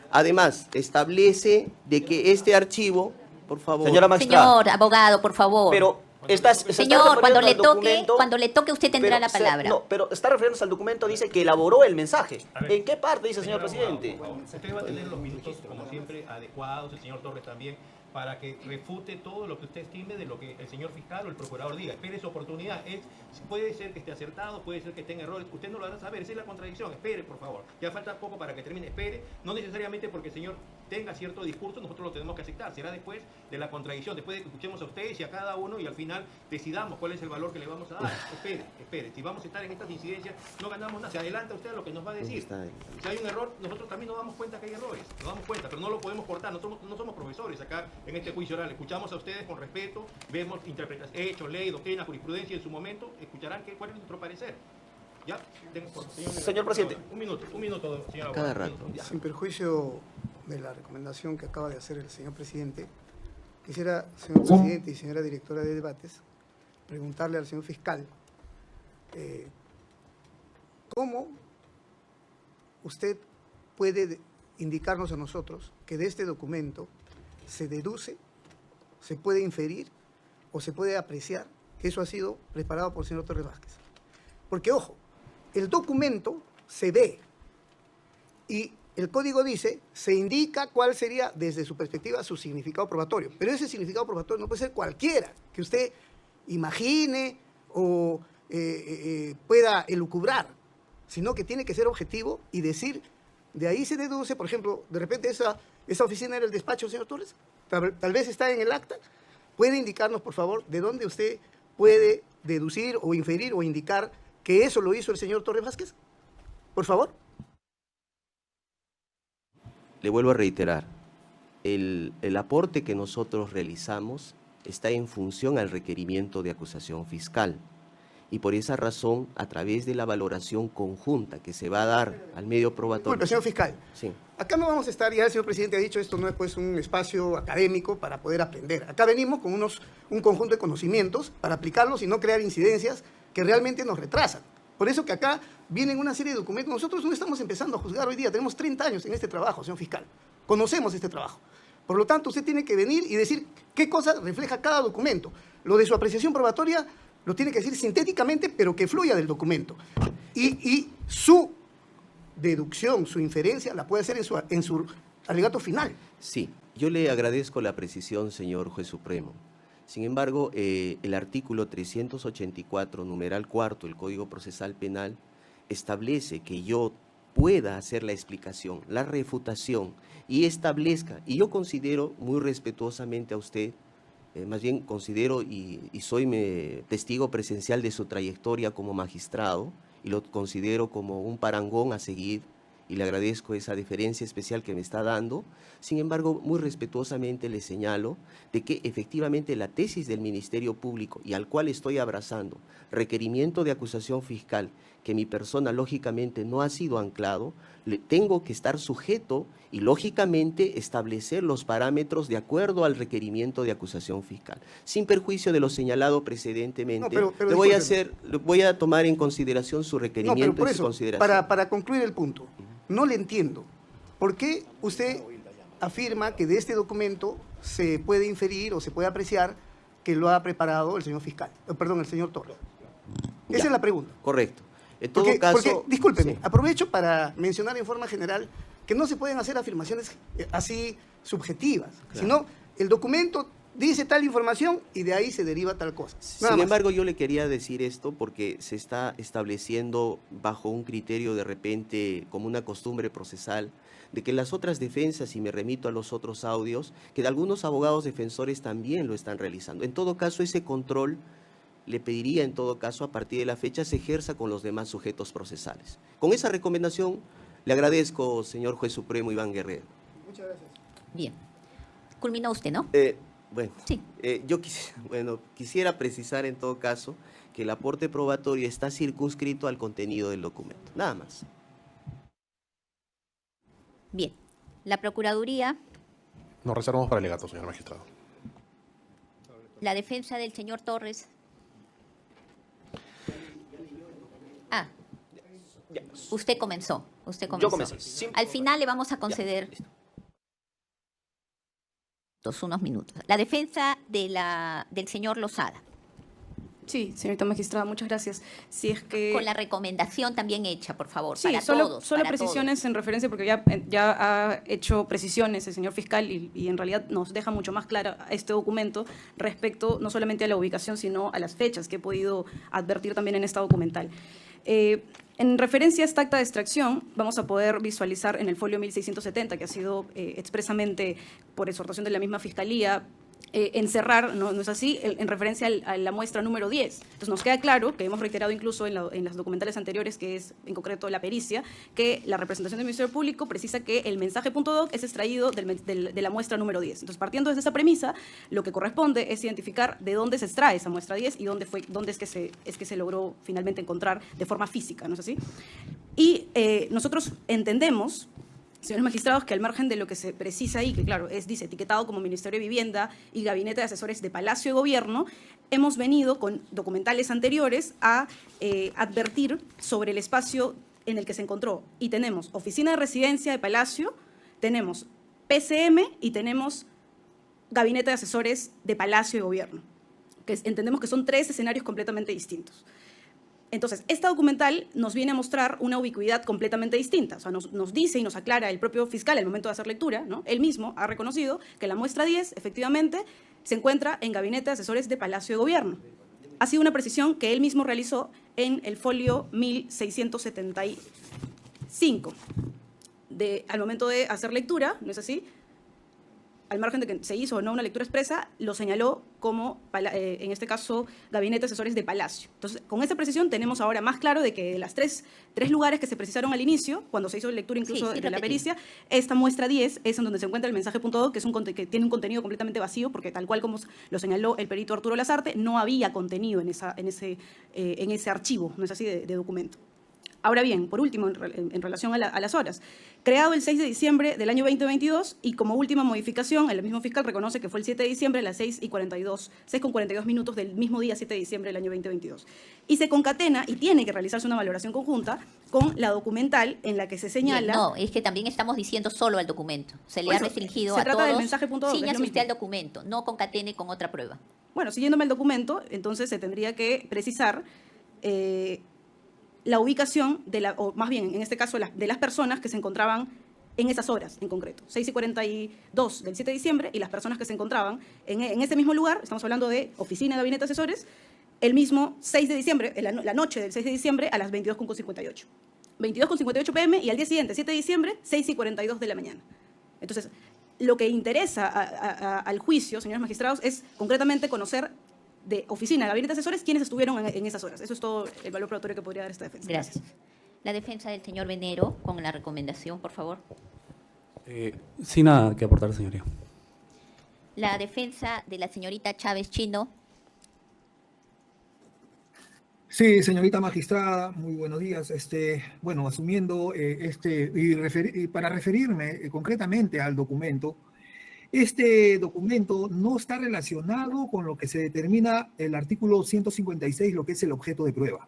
Además, establece de que este archivo, por favor... Señora magistrada. Señor abogado, por favor. Pero señor, cuando le toque usted tendrá la palabra. No, pero está refiriéndose al documento, dice que elaboró el mensaje. ¿En qué parte dice, señor presidente? Usted va a tener los minutos, como siempre, adecuados, el señor Torres también, para que refute todo lo que usted estime de lo que el señor fiscal o el procurador diga. Espere su oportunidad. Puede ser que esté acertado, puede ser que esté en errores. Usted no lo hará saber. Esa es la contradicción. Espere, por favor. Ya falta poco para que termine. Espere. No necesariamente porque el señor tenga cierto discurso, nosotros lo tenemos que aceptar. Será después de la contradicción, después de que escuchemos a ustedes y a cada uno y al final decidamos cuál es el valor que le vamos a dar. Espere. Si vamos a estar en estas incidencias, no ganamos nada. Se adelanta usted a lo que nos va a decir. Si hay un error, nosotros también nos damos cuenta que hay errores. Nos damos cuenta, pero no lo podemos cortar. Nosotros no somos profesores acá en este juicio oral. Escuchamos a ustedes con respeto, vemos interpretación, hechos, ley, doctrina, jurisprudencia en su momento, escucharán cuál es nuestro parecer. ¿Ya? Señor presidente. Un minuto, señor cada abogado. rato. Sin perjuicio de la recomendación que acaba de hacer el señor presidente, quisiera, señor presidente y señora directora de debates, preguntarle al señor fiscal cómo usted puede indicarnos a nosotros que de este documento se deduce, se puede inferir o se puede apreciar que eso ha sido preparado por el señor Torres Vázquez. Porque, ojo, el documento se ve y el código dice, se indica cuál sería, desde su perspectiva, su significado probatorio. Pero ese significado probatorio no puede ser cualquiera que usted imagine o pueda elucubrar, sino que tiene que ser objetivo y decir, de ahí se deduce, por ejemplo, de repente esa oficina era el despacho, señor Torres, tal vez está en el acta. ¿Puede indicarnos, por favor, de dónde usted puede deducir o inferir o indicar que eso lo hizo el señor Torres Vázquez? Por favor. Le vuelvo a reiterar, el aporte que nosotros realizamos está en función al requerimiento de acusación fiscal. Y por esa razón, a través de la valoración conjunta que se va a dar al medio probatorio... Disculpe, señor fiscal. Sí. Acá no vamos a estar, ya el señor presidente ha dicho, esto no es pues un espacio académico para poder aprender. Acá venimos con un conjunto de conocimientos para aplicarlos y no crear incidencias que realmente nos retrasan. Por eso que acá vienen una serie de documentos. Nosotros no estamos empezando a juzgar hoy día, tenemos 30 años en este trabajo, señor fiscal. Conocemos este trabajo. Por lo tanto, usted tiene que venir y decir qué cosa refleja cada documento. Lo de su apreciación probatoria lo tiene que decir sintéticamente, pero que fluya del documento. Y su deducción, su inferencia, la puede hacer en su alegato final. Sí, yo le agradezco la precisión, señor juez supremo. Sin embargo, el artículo 384, numeral cuarto, del Código Procesal Penal, establece que yo pueda hacer la explicación, la refutación, y establezca, y yo considero muy respetuosamente a usted, más bien considero y soy testigo presencial de su trayectoria como magistrado, y lo considero como un parangón a seguir, y le agradezco esa deferencia especial que me está dando. Sin embargo, muy respetuosamente le señalo de que efectivamente la tesis del Ministerio Público, y al cual estoy abrazando, requerimiento de acusación fiscal, que mi persona lógicamente no ha sido anclado, le tengo que estar sujeto y lógicamente establecer los parámetros de acuerdo al requerimiento de acusación fiscal. Sin perjuicio de lo señalado precedentemente, No, pero voy a tomar en consideración su requerimiento No, pero por y su eso, consideración. para concluir el punto, no le entiendo. ¿Por qué usted afirma que de este documento se puede inferir o se puede apreciar que lo ha preparado el señor fiscal, el señor Torres? Esa es la pregunta. Correcto. En todo caso... Porque, discúlpeme, sí. aprovecho para mencionar en forma general que no se pueden hacer afirmaciones así subjetivas, Claro. sino el documento dice tal información y de ahí se deriva tal cosa. Nada Sin más. embargo, yo le quería decir esto porque se está estableciendo bajo un criterio de repente como una costumbre procesal de que las otras defensas, y me remito a los otros audios, que de algunos abogados defensores también lo están realizando. En todo caso, ese control le pediría en todo caso a partir de la fecha se ejerza con los demás sujetos procesales. Con esa recomendación le agradezco, señor juez supremo Iván Guerrero. Muchas gracias. Bien. Culminó usted, ¿no? Bueno, Sí. yo quisiera precisar en todo caso que el aporte probatorio está circunscrito al contenido del documento, nada más. Bien. La Procuraduría, Nos reservamos para el alegato, señor magistrado. la defensa del señor Torres. Ah, usted comenzó. Yo comencé. Al final le vamos a conceder unos minutos. La defensa del señor Lozada, Sí, señorita magistrada, muchas gracias. Si es que... con la recomendación también hecha, por favor, Sí, para solo todos. solo para precisiones todos. en referencia, porque ya ha hecho precisiones el señor fiscal y en realidad nos deja mucho más clara este documento respecto no solamente a la ubicación, sino a las fechas que he podido advertir también en esta documental. En referencia a esta acta de extracción, vamos a poder visualizar en el folio 1670, que ha sido expresamente por exhortación de la misma Fiscalía, encerrar, no es así, en referencia a la muestra número 10. Entonces nos queda claro, que hemos reiterado incluso en las documentales anteriores, que es en concreto la pericia, que la representación del Ministerio Público precisa que el mensaje .doc es extraído de la muestra número 10. Entonces, partiendo desde esa premisa, lo que corresponde es identificar de dónde se extrae esa muestra 10 y dónde es que se logró finalmente encontrar de forma física, ¿no es así? Y nosotros entendemos, señores magistrados, que al margen de lo que se precisa ahí, que claro, dice etiquetado como Ministerio de Vivienda y Gabinete de Asesores de Palacio de Gobierno, hemos venido con documentales anteriores a advertir sobre el espacio en el que se encontró. Y tenemos Oficina de Residencia de Palacio, tenemos PCM y tenemos Gabinete de Asesores de Palacio de Gobierno, que entendemos que son 3 escenarios completamente distintos. Entonces, esta documental nos viene a mostrar una ubicuidad completamente distinta. O sea, nos dice y nos aclara el propio fiscal al momento de hacer lectura, ¿no? Él mismo ha reconocido que la muestra 10, efectivamente, se encuentra en Gabinete de Asesores de Palacio de Gobierno. ha sido una precisión que él mismo realizó en el folio 1675. Al momento de hacer lectura, ¿no es así?, al margen de que se hizo o no una lectura expresa, lo señaló como, en este caso, gabinete de asesores de Palacio. Entonces, con esa precisión tenemos ahora más claro de que de las tres lugares que se precisaron al inicio, cuando se hizo la lectura incluso de la pericia, esta muestra 10 es en donde se encuentra el mensaje punto .do, que tiene un contenido completamente vacío, porque tal cual como lo señaló el perito Arturo Lazarte, no había contenido en ese archivo, ¿no es así?, de documento. Ahora bien, por último, en relación a las horas, creado el 6 de diciembre del año 2022 y como última modificación, el mismo fiscal reconoce que fue el 7 de diciembre a las 6:42 minutos del mismo día 7 de diciembre del año 2022. Y se concatena y tiene que realizarse una valoración conjunta con la documental en la que se señala... No, es que también estamos diciendo solo al documento. Se le ha restringido a todos. Se trata del mensaje punto .do. Ciñase usted al documento, no concatene con otra prueba. Bueno, siguiéndome el documento, entonces se tendría que precisar... la ubicación, o más bien, en este caso, de las personas que se encontraban en esas horas en concreto, 6:42 del 7 de diciembre, y las personas que se encontraban en ese mismo lugar, estamos hablando de oficina de gabinete de asesores, el mismo 6 de diciembre, la noche del 6 de diciembre a las 22:58. 22:58 p.m. y al día siguiente, 7 de diciembre, 6:42 de la mañana. Entonces, lo que interesa al juicio, señores magistrados, es concretamente conocer de oficina, gabinete de asesores, quienes estuvieron en esas horas. Eso es todo el valor probatorio que podría dar esta defensa. Gracias. La defensa del señor Venero, con la recomendación, por favor. Sin nada que aportar, señoría. La defensa de la señorita Chávez Chino. Sí, señorita magistrada, muy buenos días. Bueno, asumiendo y para referirme concretamente al documento, este documento no está relacionado con lo que se determina el artículo 156, lo que es el objeto de prueba.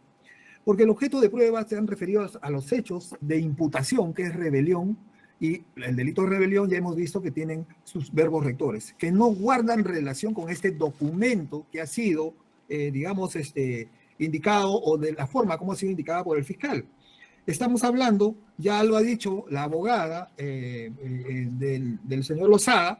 Porque el objeto de prueba se han referido a los hechos de imputación, que es rebelión, y el delito de rebelión ya hemos visto que tienen sus verbos rectores, que no guardan relación con este documento que ha sido, digamos, indicado, o de la forma como ha sido indicada por el fiscal. Estamos hablando, ya lo ha dicho la abogada del señor Lozada,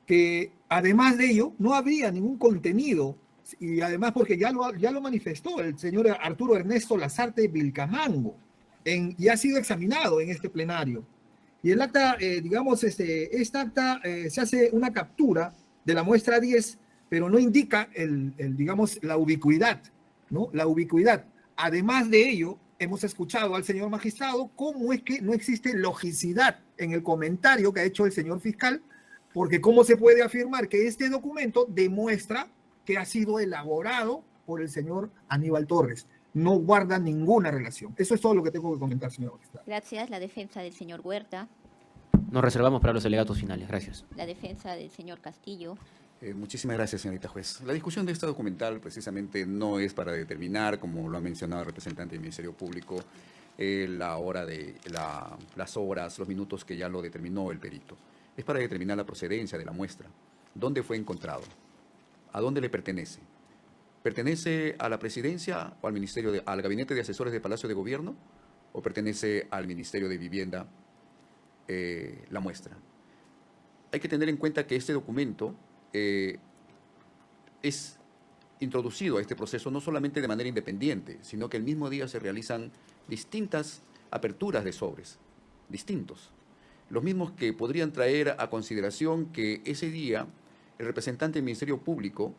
que además de ello no había ningún contenido, y además porque ya lo manifestó el señor Arturo Ernesto Lazarte Vilcamango, y ha sido examinado en este plenario. Y el acta, digamos, esta acta se hace una captura de la muestra 10, pero no indica digamos, la ubicuidad, ¿no? La ubicuidad. Además de ello, hemos escuchado al señor magistrado cómo es que no existe logicidad en el comentario que ha hecho el señor fiscal, porque cómo se puede afirmar que este documento demuestra que ha sido elaborado por el señor Aníbal Torres. No guarda ninguna relación. Eso es todo lo que tengo que comentar, señor magistrado. Gracias. La defensa del señor Huerta. Nos reservamos para los alegatos finales. Gracias. La defensa del señor Castillo. Muchísimas gracias, señorita juez. La discusión de esta documental precisamente no es para determinar, como lo ha mencionado el representante del Ministerio Público, las horas, los minutos que ya lo determinó el perito. Es para determinar la procedencia de la muestra. ¿Dónde fue encontrado? ¿A dónde le pertenece? ¿Pertenece a la presidencia o al gabinete de asesores de Palacio de Gobierno? ¿O pertenece al Ministerio de Vivienda la muestra? Hay que tener en cuenta que este documento es introducido a este proceso no solamente de manera independiente, sino que el mismo día se realizan distintas aperturas de sobres, distintos. Los mismos que podrían traer a consideración que ese día el representante del Ministerio Público,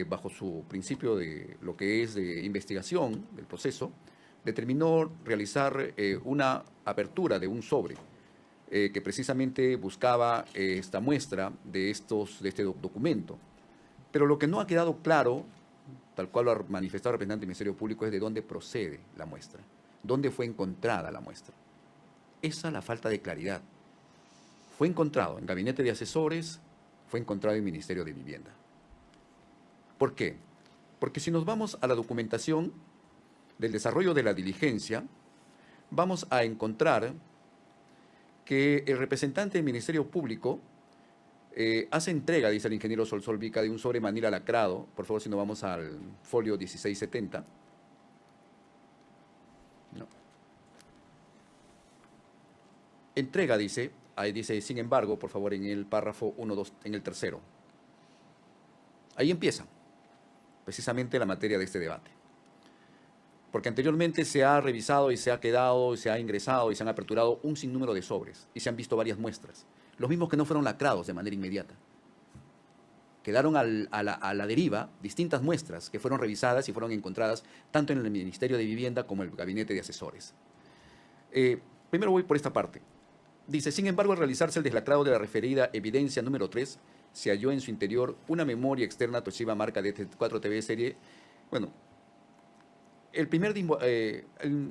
bajo su principio de lo que es de investigación del proceso, determinó realizar una apertura de un sobre que precisamente buscaba esta muestra de este documento. Pero lo que no ha quedado claro, tal cual lo ha manifestado el representante del Ministerio Público, es de dónde procede la muestra, dónde fue encontrada la muestra. Esa es la falta de claridad. Fue encontrado en gabinete de asesores, fue encontrado en Ministerio de Vivienda. ¿Por qué? Porque si nos vamos a la documentación del desarrollo de la diligencia, vamos a encontrar que el representante del Ministerio Público hace entrega, dice el ingeniero Solsol Vica, de un sobre Manila lacrado. Por favor, si nos vamos al folio 1670. No. Entrega, dice, ahí dice, sin embargo, por favor, en el párrafo 1, 2, en el tercero. Ahí empieza. precisamente la materia de este debate. Porque anteriormente se ha revisado y se ha quedado, y se ha ingresado y se han aperturado un sinnúmero de sobres y se han visto varias muestras. Los mismos que no fueron lacrados de manera inmediata. Quedaron a la deriva distintas muestras que fueron revisadas y fueron encontradas tanto en el Ministerio de Vivienda como en el Gabinete de Asesores. Primero voy por esta parte. Dice, sin embargo, al realizarse el deslacrado de la referida evidencia número 3, se halló en su interior una memoria externa Toshiba marca DT4TV serie. Bueno, el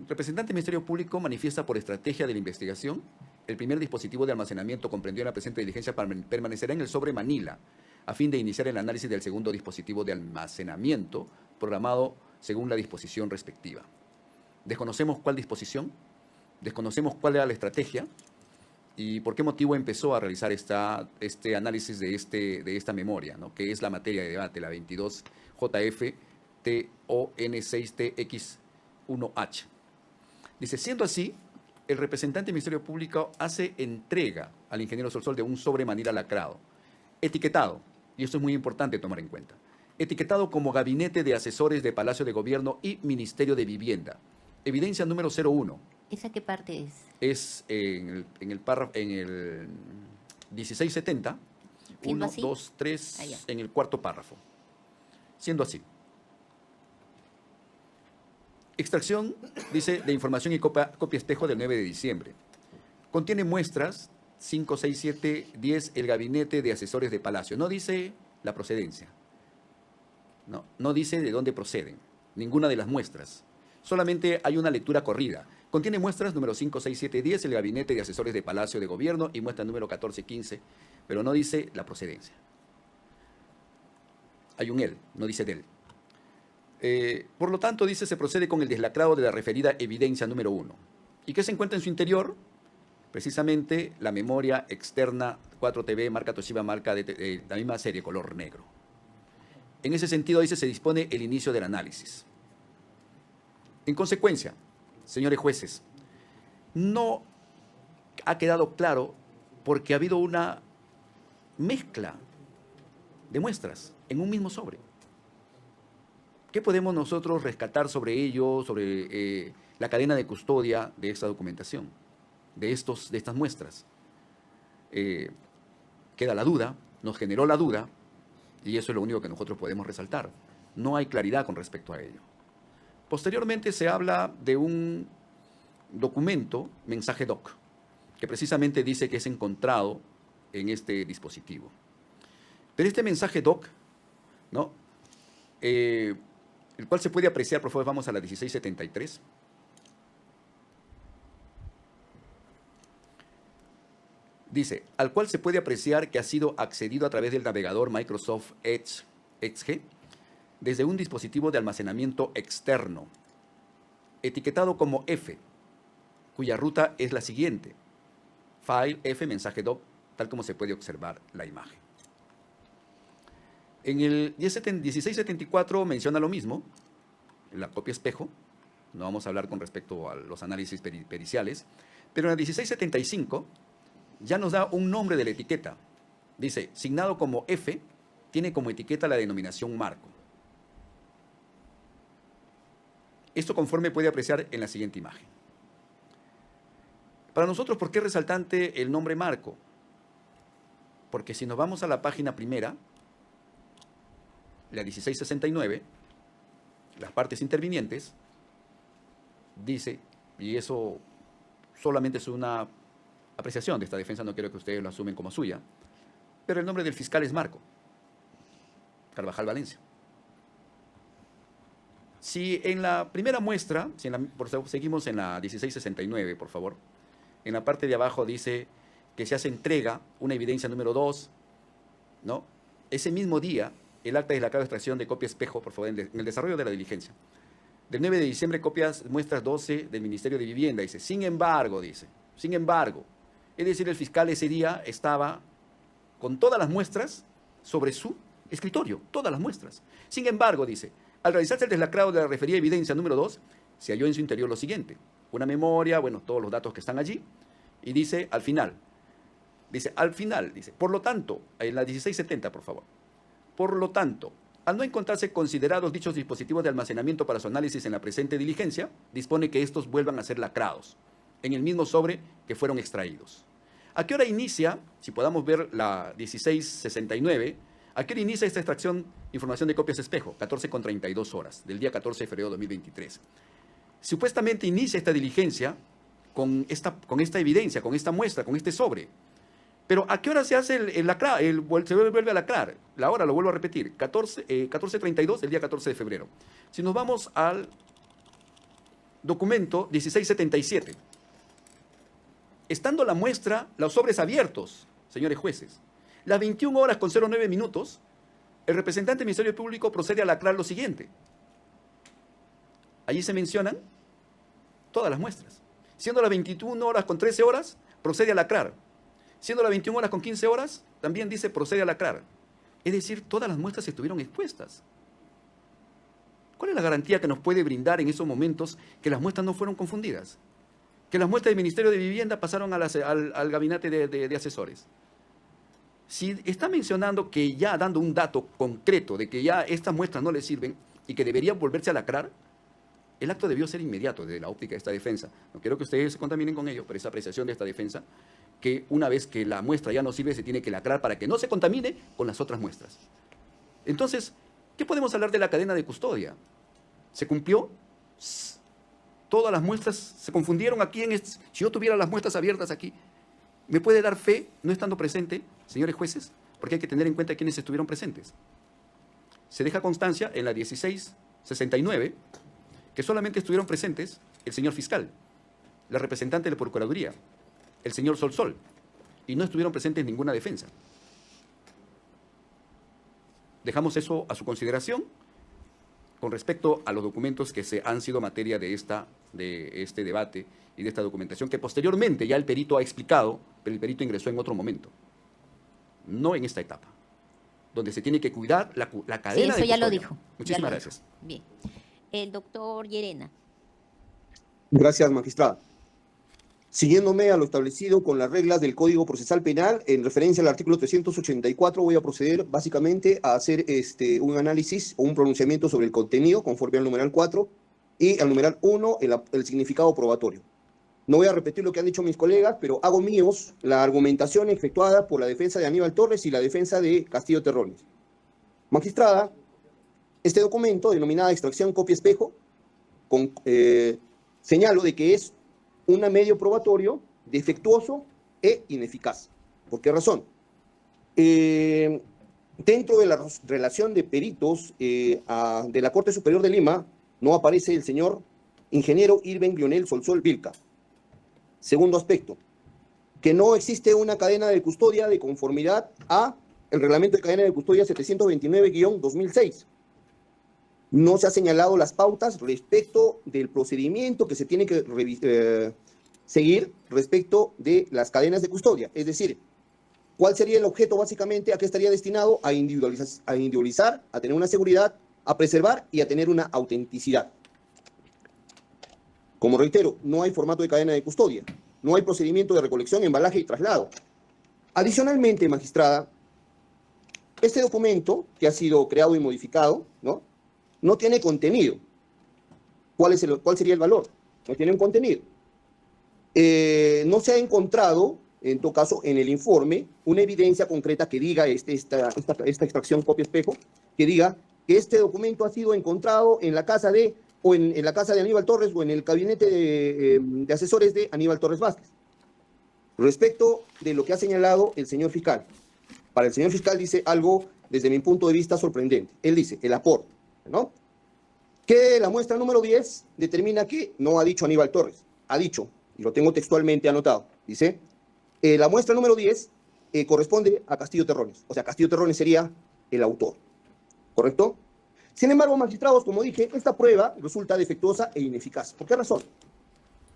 representante del Ministerio Público manifiesta por estrategia de la investigación, el primer dispositivo de almacenamiento comprendido en la presente diligencia permanecerá en el sobre Manila, a fin de iniciar el análisis del segundo dispositivo de almacenamiento programado según la disposición respectiva. Desconocemos cuál disposición, desconocemos cuál era la estrategia y por qué motivo empezó a realizar este análisis de esta memoria, ¿no? Que es la materia de debate, la 22JF-TON6TX1H. Dice, siendo así, el representante del Ministerio Público hace entrega al ingeniero Solsol de un sobre Manila lacrado, etiquetado, y esto es muy importante tomar en cuenta, etiquetado como Gabinete de Asesores de Palacio de Gobierno y Ministerio de Vivienda. Evidencia número 01. ¿Esa qué parte es? Es en el 1670, 1, 2, 3, en el cuarto párrafo. Siendo así. Extracción, dice, de información y copia espejo del 9 de diciembre. Contiene muestras 5, 6, 7, 10, el Gabinete de Asesores de Palacio. No dice la procedencia. No dice de dónde proceden. Ninguna de las muestras. Solamente hay una lectura corrida. Contiene muestras número 5, 6, 7, 10, el Gabinete de Asesores de Palacio de Gobierno y muestra número 14, 15, pero no dice la procedencia. Hay un él, no dice del. Por lo tanto, dice, se procede con el deslacrado de la referida evidencia número 1. ¿Y qué se encuentra en su interior? Precisamente la memoria externa 4TV, marca Toshiba, marca de la misma serie, color negro. En ese sentido, dice, se dispone el inicio del análisis. En consecuencia, señores jueces, no ha quedado claro porque ha habido una mezcla de muestras en un mismo sobre. ¿Qué podemos nosotros rescatar sobre ello, sobre la cadena de custodia de esta documentación, de estas muestras? Queda la duda, nos generó la duda, y eso es lo único que nosotros podemos resaltar. No hay claridad con respecto a ello. Posteriormente se habla de un documento, mensaje doc, que precisamente dice que es encontrado en este dispositivo. Pero este mensaje doc, ¿no? El cual se puede apreciar, por favor, vamos a la 1673. Dice, al cual se puede apreciar que ha sido accedido a través del navegador Microsoft Edge desde un dispositivo de almacenamiento externo, etiquetado como F, cuya ruta es la siguiente. File F, mensaje doc, tal como se puede observar la imagen. En el 1674 menciona lo mismo, la copia espejo, no vamos a hablar con respecto a los análisis periciales, pero en el 1675 ya nos da un nombre de la etiqueta. Dice, signado como F, tiene como etiqueta la denominación marco. Esto conforme puede apreciar en la siguiente imagen. Para nosotros, ¿por qué es resaltante el nombre marco? Porque si nos vamos a la página primera, la 1669, las partes intervinientes, dice, y eso solamente es una apreciación de esta defensa, no quiero que ustedes lo asumen como suya, pero el nombre del fiscal es Marco Carvajal Valencia. Si en la primera muestra, seguimos en la 1669, por favor, en la parte de abajo dice que se hace entrega, una evidencia número 2, ¿no? Ese mismo día, el acta de la extracción de copia espejo, por favor, en el desarrollo de la diligencia. Del 9 de diciembre, copias, muestras 12 del Ministerio de Vivienda, dice, sin embargo, es decir, el fiscal ese día estaba con todas las muestras sobre su escritorio, todas las muestras. Sin embargo, dice, al realizarse el deslacrado de la referida evidencia número 2, se halló en su interior lo siguiente, una memoria, bueno, todos los datos que están allí, y dice, al final, por lo tanto, en la 1670, por favor, por lo tanto, al no encontrarse considerados dichos dispositivos de almacenamiento para su análisis en la presente diligencia, dispone que estos vuelvan a ser lacrados en el mismo sobre que fueron extraídos. ¿A qué hora inicia, si podamos ver la 1669, a qué hora inicia esta extracción información de copias espejo? 14:32 horas, del día 14 de febrero de 2023. Supuestamente inicia esta diligencia con esta evidencia, con esta muestra, con este sobre. Pero ¿a qué hora se hace se vuelve a lacrar? La hora, lo vuelvo a repetir, 14:32 del día 14 de febrero. Si nos vamos al documento 1677, estando la muestra, los sobres abiertos, señores jueces, las 21 horas con 09 minutos, el representante del Ministerio Público procede a lacrar lo siguiente. Allí se mencionan todas las muestras. Siendo las 21 horas con 13 horas, procede a lacrar. Siendo las 21 horas con 15 horas, también dice procede a lacrar. Es decir, todas las muestras estuvieron expuestas. ¿Cuál es la garantía que nos puede brindar en esos momentos que las muestras no fueron confundidas? Que las muestras del Ministerio de Vivienda pasaron al gabinete de asesores. Si está mencionando que ya dando un dato concreto de que ya estas muestras no le sirven y que deberían volverse a lacrar, el acto debió ser inmediato desde la óptica de esta defensa. No quiero que ustedes se contaminen con ello, pero esa apreciación de esta defensa, que una vez que la muestra ya no sirve, se tiene que lacrar para que no se contamine con las otras muestras. Entonces, ¿qué podemos hablar de la cadena de custodia? ¿Se cumplió? Todas las muestras se confundieron aquí. Si yo tuviera las muestras abiertas aquí, ¿me puede dar fe no estando presente, señores jueces? Porque hay que tener en cuenta quiénes estuvieron presentes. Se deja constancia en la 1669 que solamente estuvieron presentes el señor fiscal, la representante de la Procuraduría, el señor Solsol, y no estuvieron presentes ninguna defensa. Dejamos eso a su consideración con respecto a los documentos que han sido materia de este debate y de esta documentación, que posteriormente ya el perito ha explicado, pero el perito ingresó en otro momento, no en esta etapa, donde se tiene que cuidar la cadena de eso ya lo custodia. dijo. Muchísimas gracias. Bien. El doctor Llerena. Gracias, magistrada. Siguiéndome a lo establecido con las reglas del Código Procesal Penal, en referencia al artículo 384, voy a proceder básicamente a hacer un análisis o un pronunciamiento sobre el contenido, conforme al numeral 4, y al numeral 1, el significado probatorio. No voy a repetir lo que han dicho mis colegas, pero hago míos la argumentación efectuada por la defensa de Aníbal Torres y la defensa de Castillo Terrones. Magistrada, este documento, denominada extracción copia espejo, señalo de que es un medio probatorio defectuoso e ineficaz. ¿Por qué razón? Dentro de la relación de peritos de la Corte Superior de Lima, no aparece el señor ingeniero Irving Lionel Solsol Vilca. Segundo aspecto, que no existe una cadena de custodia de conformidad a el reglamento de cadena de custodia 729-2006. No se han señalado las pautas respecto del procedimiento que se tiene que seguir respecto de las cadenas de custodia. Es decir, ¿cuál sería el objeto básicamente? ¿A qué estaría destinado? A individualizar, a tener una seguridad, a preservar y a tener una autenticidad. Como reitero, no hay formato de cadena de custodia, no hay procedimiento de recolección, embalaje y traslado. Adicionalmente, magistrada, este documento que ha sido creado y modificado, no tiene contenido. ¿Cuál sería el valor? No tiene un contenido. No se ha encontrado, en todo caso, en el informe, una evidencia concreta que diga esta extracción copia espejo, que diga que este documento ha sido encontrado en la casa de la casa de Aníbal Torres o en el gabinete de asesores de Aníbal Torres Vázquez. Respecto de lo que ha señalado el señor fiscal. Para el señor fiscal dice algo, desde mi punto de vista, sorprendente. Él dice, el aporte, ¿no? Que la muestra número 10 determina que, no ha dicho Aníbal Torres, ha dicho, y lo tengo textualmente anotado, dice, la muestra número 10 corresponde a Castillo Terrones. O sea, Castillo Terrones sería el autor, ¿correcto? Sin embargo, magistrados, como dije, esta prueba resulta defectuosa e ineficaz. ¿Por qué razón?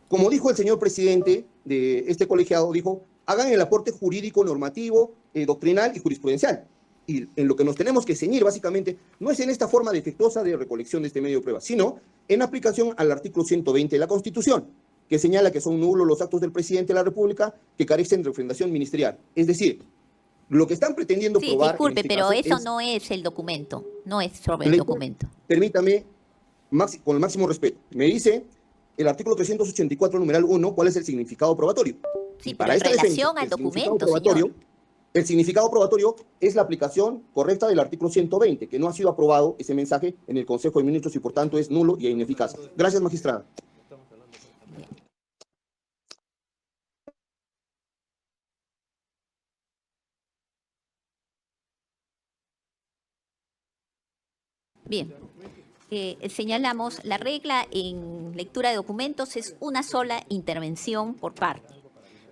Como dijo el señor presidente de este colegiado, dijo, hagan el aporte jurídico, normativo, doctrinal y jurisprudencial. Y en lo que nos tenemos que ceñir, básicamente, no es en esta forma defectuosa de recolección de este medio de prueba, sino en aplicación al artículo 120 de la Constitución, que señala que son nulos los actos del presidente de la República que carecen de refrendación ministerial. Es decir, Lo que están pretendiendo Sí, probar... disculpe, en este pero caso eso es- no es el documento. No es sobre el Le- documento. Permítame, con el máximo respeto. Me dice el artículo 384, numeral 1, cuál es el significado probatorio. Sí, Y pero en relación al el significado documento, probatorio, señor. el significado probatorio es la aplicación correcta del artículo 120, que no ha sido aprobado ese mensaje en el Consejo de Ministros y por tanto es nulo y ineficaz. Gracias, magistrada. Bien. Señalamos, la regla en lectura de documentos es una sola intervención por parte.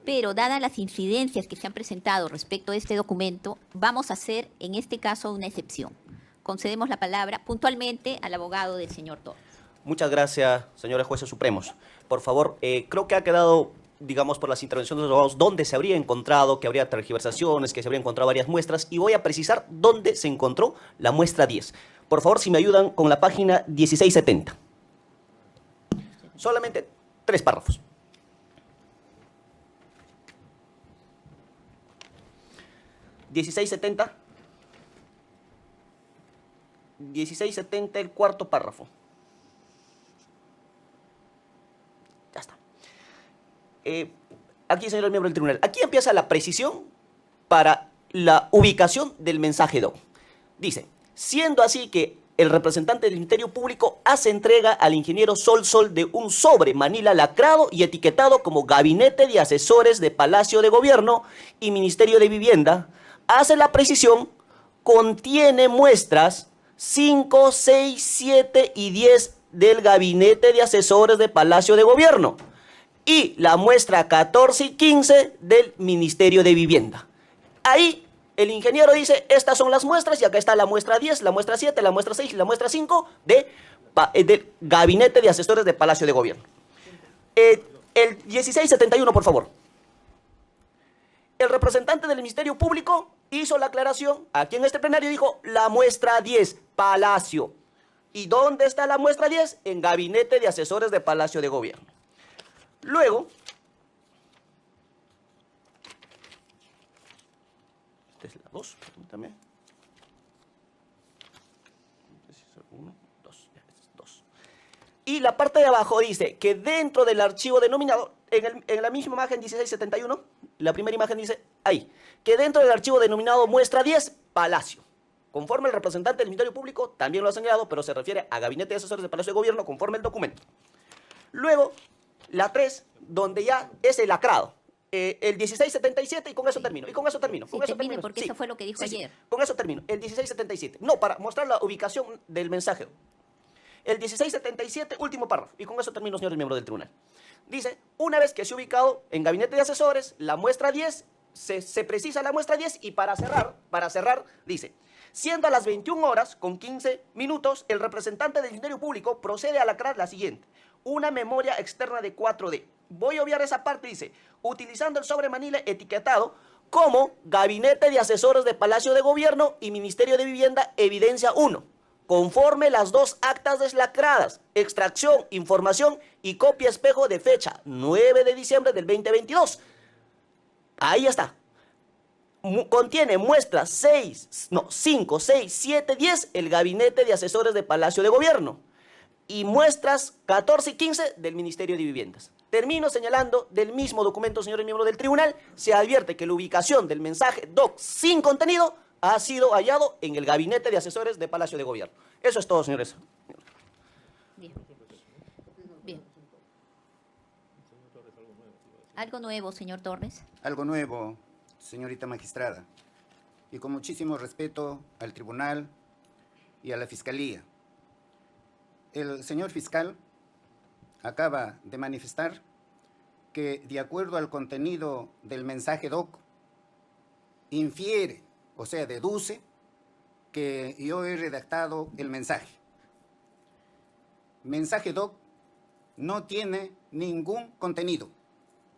Pero dadas las incidencias que se han presentado respecto a este documento, vamos a hacer en este caso una excepción. Concedemos la palabra puntualmente al abogado del señor Torres. Muchas gracias, señores jueces supremos. Por favor, creo que ha quedado, digamos, por las intervenciones de los abogados, dónde se habría encontrado, que habría tergiversaciones, que se habría encontrado varias muestras, y voy a precisar dónde se encontró la muestra 10. Por favor, si me ayudan con la página 1670. Solamente 3 párrafos. 1670. 1670, el cuarto párrafo. Ya está. Aquí, señor miembro del tribunal, aquí empieza la precisión para la ubicación del mensaje DOC. Dice, siendo así que el representante del Ministerio Público hace entrega al ingeniero Sol de un sobre Manila lacrado y etiquetado como Gabinete de Asesores de Palacio de Gobierno y Ministerio de Vivienda, hace la precisión, contiene muestras 5, 6, 7 y 10 del Gabinete de Asesores de Palacio de Gobierno y la muestra 14 y 15 del Ministerio de Vivienda. Ahí el ingeniero dice, estas son las muestras y acá está la muestra 10, la muestra 7, la muestra 6 y la muestra 5 del Gabinete de Asesores de Palacio de Gobierno. El 1671, por favor. El representante del Ministerio Público hizo la aclaración, aquí en este plenario dijo, la muestra 10, Palacio. ¿Y dónde está la muestra 10? En Gabinete de Asesores de Palacio de Gobierno. Luego, esta es la 2, permítame. 1, 2. Y la parte de abajo dice que dentro del archivo denominado, en la misma imagen 1671, la primera imagen dice ahí, que dentro del archivo denominado muestra 10, Palacio. Conforme el representante del Ministerio Público, también lo ha señalado, pero se refiere a Gabinete de Asesores de Palacio de Gobierno conforme el documento. Luego, la 3, donde ya es el lacrado. El 1677, y con eso termino. Porque eso fue lo que dijo ayer. Con eso termino. El 1677. No, para mostrar la ubicación del mensaje. El 1677, último párrafo. Y con eso termino, señores miembros del tribunal. Dice, una vez que se ha ubicado en Gabinete de Asesores, la muestra 10, se precisa la muestra 10 y para cerrar, dice, siendo a las 21 horas con 15 minutos, el representante del Ministerio Público procede a lacrar la siguiente. Una memoria externa de 4D. Voy a obviar esa parte, dice, utilizando el sobre Manila etiquetado como Gabinete de Asesores de Palacio de Gobierno y Ministerio de Vivienda, evidencia 1. Conforme las 2 actas deslacradas, extracción, información y copia espejo de fecha 9 de diciembre del 2022. Ahí está. Contiene muestras 5, 6, 7, 10, el Gabinete de Asesores de Palacio de Gobierno. Y muestras 14 y 15 del Ministerio de Viviendas. Termino señalando del mismo documento, señores miembros del tribunal, se advierte que la ubicación del mensaje DOC sin contenido ha sido hallado en el Gabinete de Asesores de Palacio de Gobierno. Eso es todo, señores. Bien. Bien. ¿Algo nuevo, señor Torres? Algo nuevo, señorita magistrada. Y con muchísimo respeto al tribunal y a la fiscalía. El señor fiscal acaba de manifestar que, de acuerdo al contenido del mensaje DOC, infiere, o sea, deduce que yo he redactado el mensaje. Mensaje DOC no tiene ningún contenido,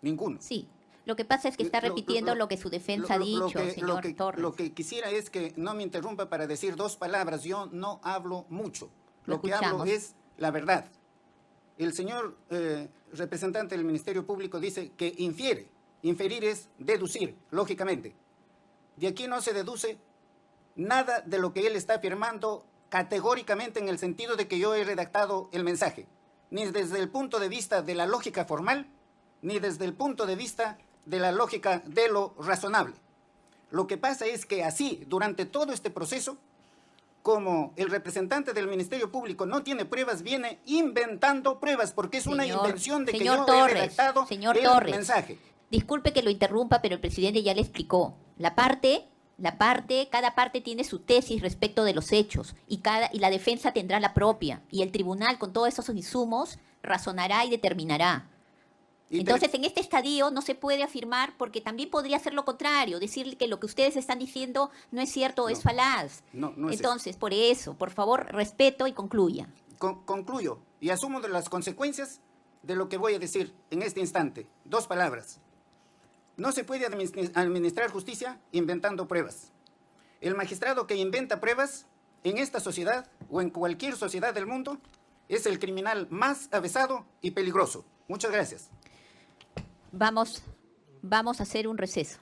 ninguno. Sí, lo que pasa es que está repitiendo lo que su defensa ha dicho, señor Torres. Lo que quisiera es que no me interrumpa para decir 2 palabras. Yo no hablo mucho. Lo que hablo es la verdad. El señor representante del Ministerio Público dice que infiere. Inferir es deducir, lógicamente. De aquí no se deduce nada de lo que él está afirmando categóricamente en el sentido de que yo he redactado el mensaje, ni desde el punto de vista de la lógica formal, ni desde el punto de vista de la lógica de lo razonable. Lo que pasa es que así, durante todo este proceso, como el representante del Ministerio Público no tiene pruebas, viene inventando pruebas, porque es una invención de que yo he redactado el mensaje. Disculpe que lo interrumpa, pero el presidente ya le explicó. Cada parte tiene su tesis respecto de los hechos y la defensa tendrá la propia. Y el tribunal, con todos esos insumos, razonará y determinará. Entonces, en este estadio no se puede afirmar, porque también podría ser lo contrario, decir que lo que ustedes están diciendo no es cierto o es falaz. Entonces, por eso, por favor, respeto y concluya. Concluyo y asumo de las consecuencias de lo que voy a decir en este instante. 2 palabras. No se puede administrar justicia inventando pruebas. El magistrado que inventa pruebas en esta sociedad o en cualquier sociedad del mundo es el criminal más avesado y peligroso. Muchas gracias. Vamos a hacer un receso.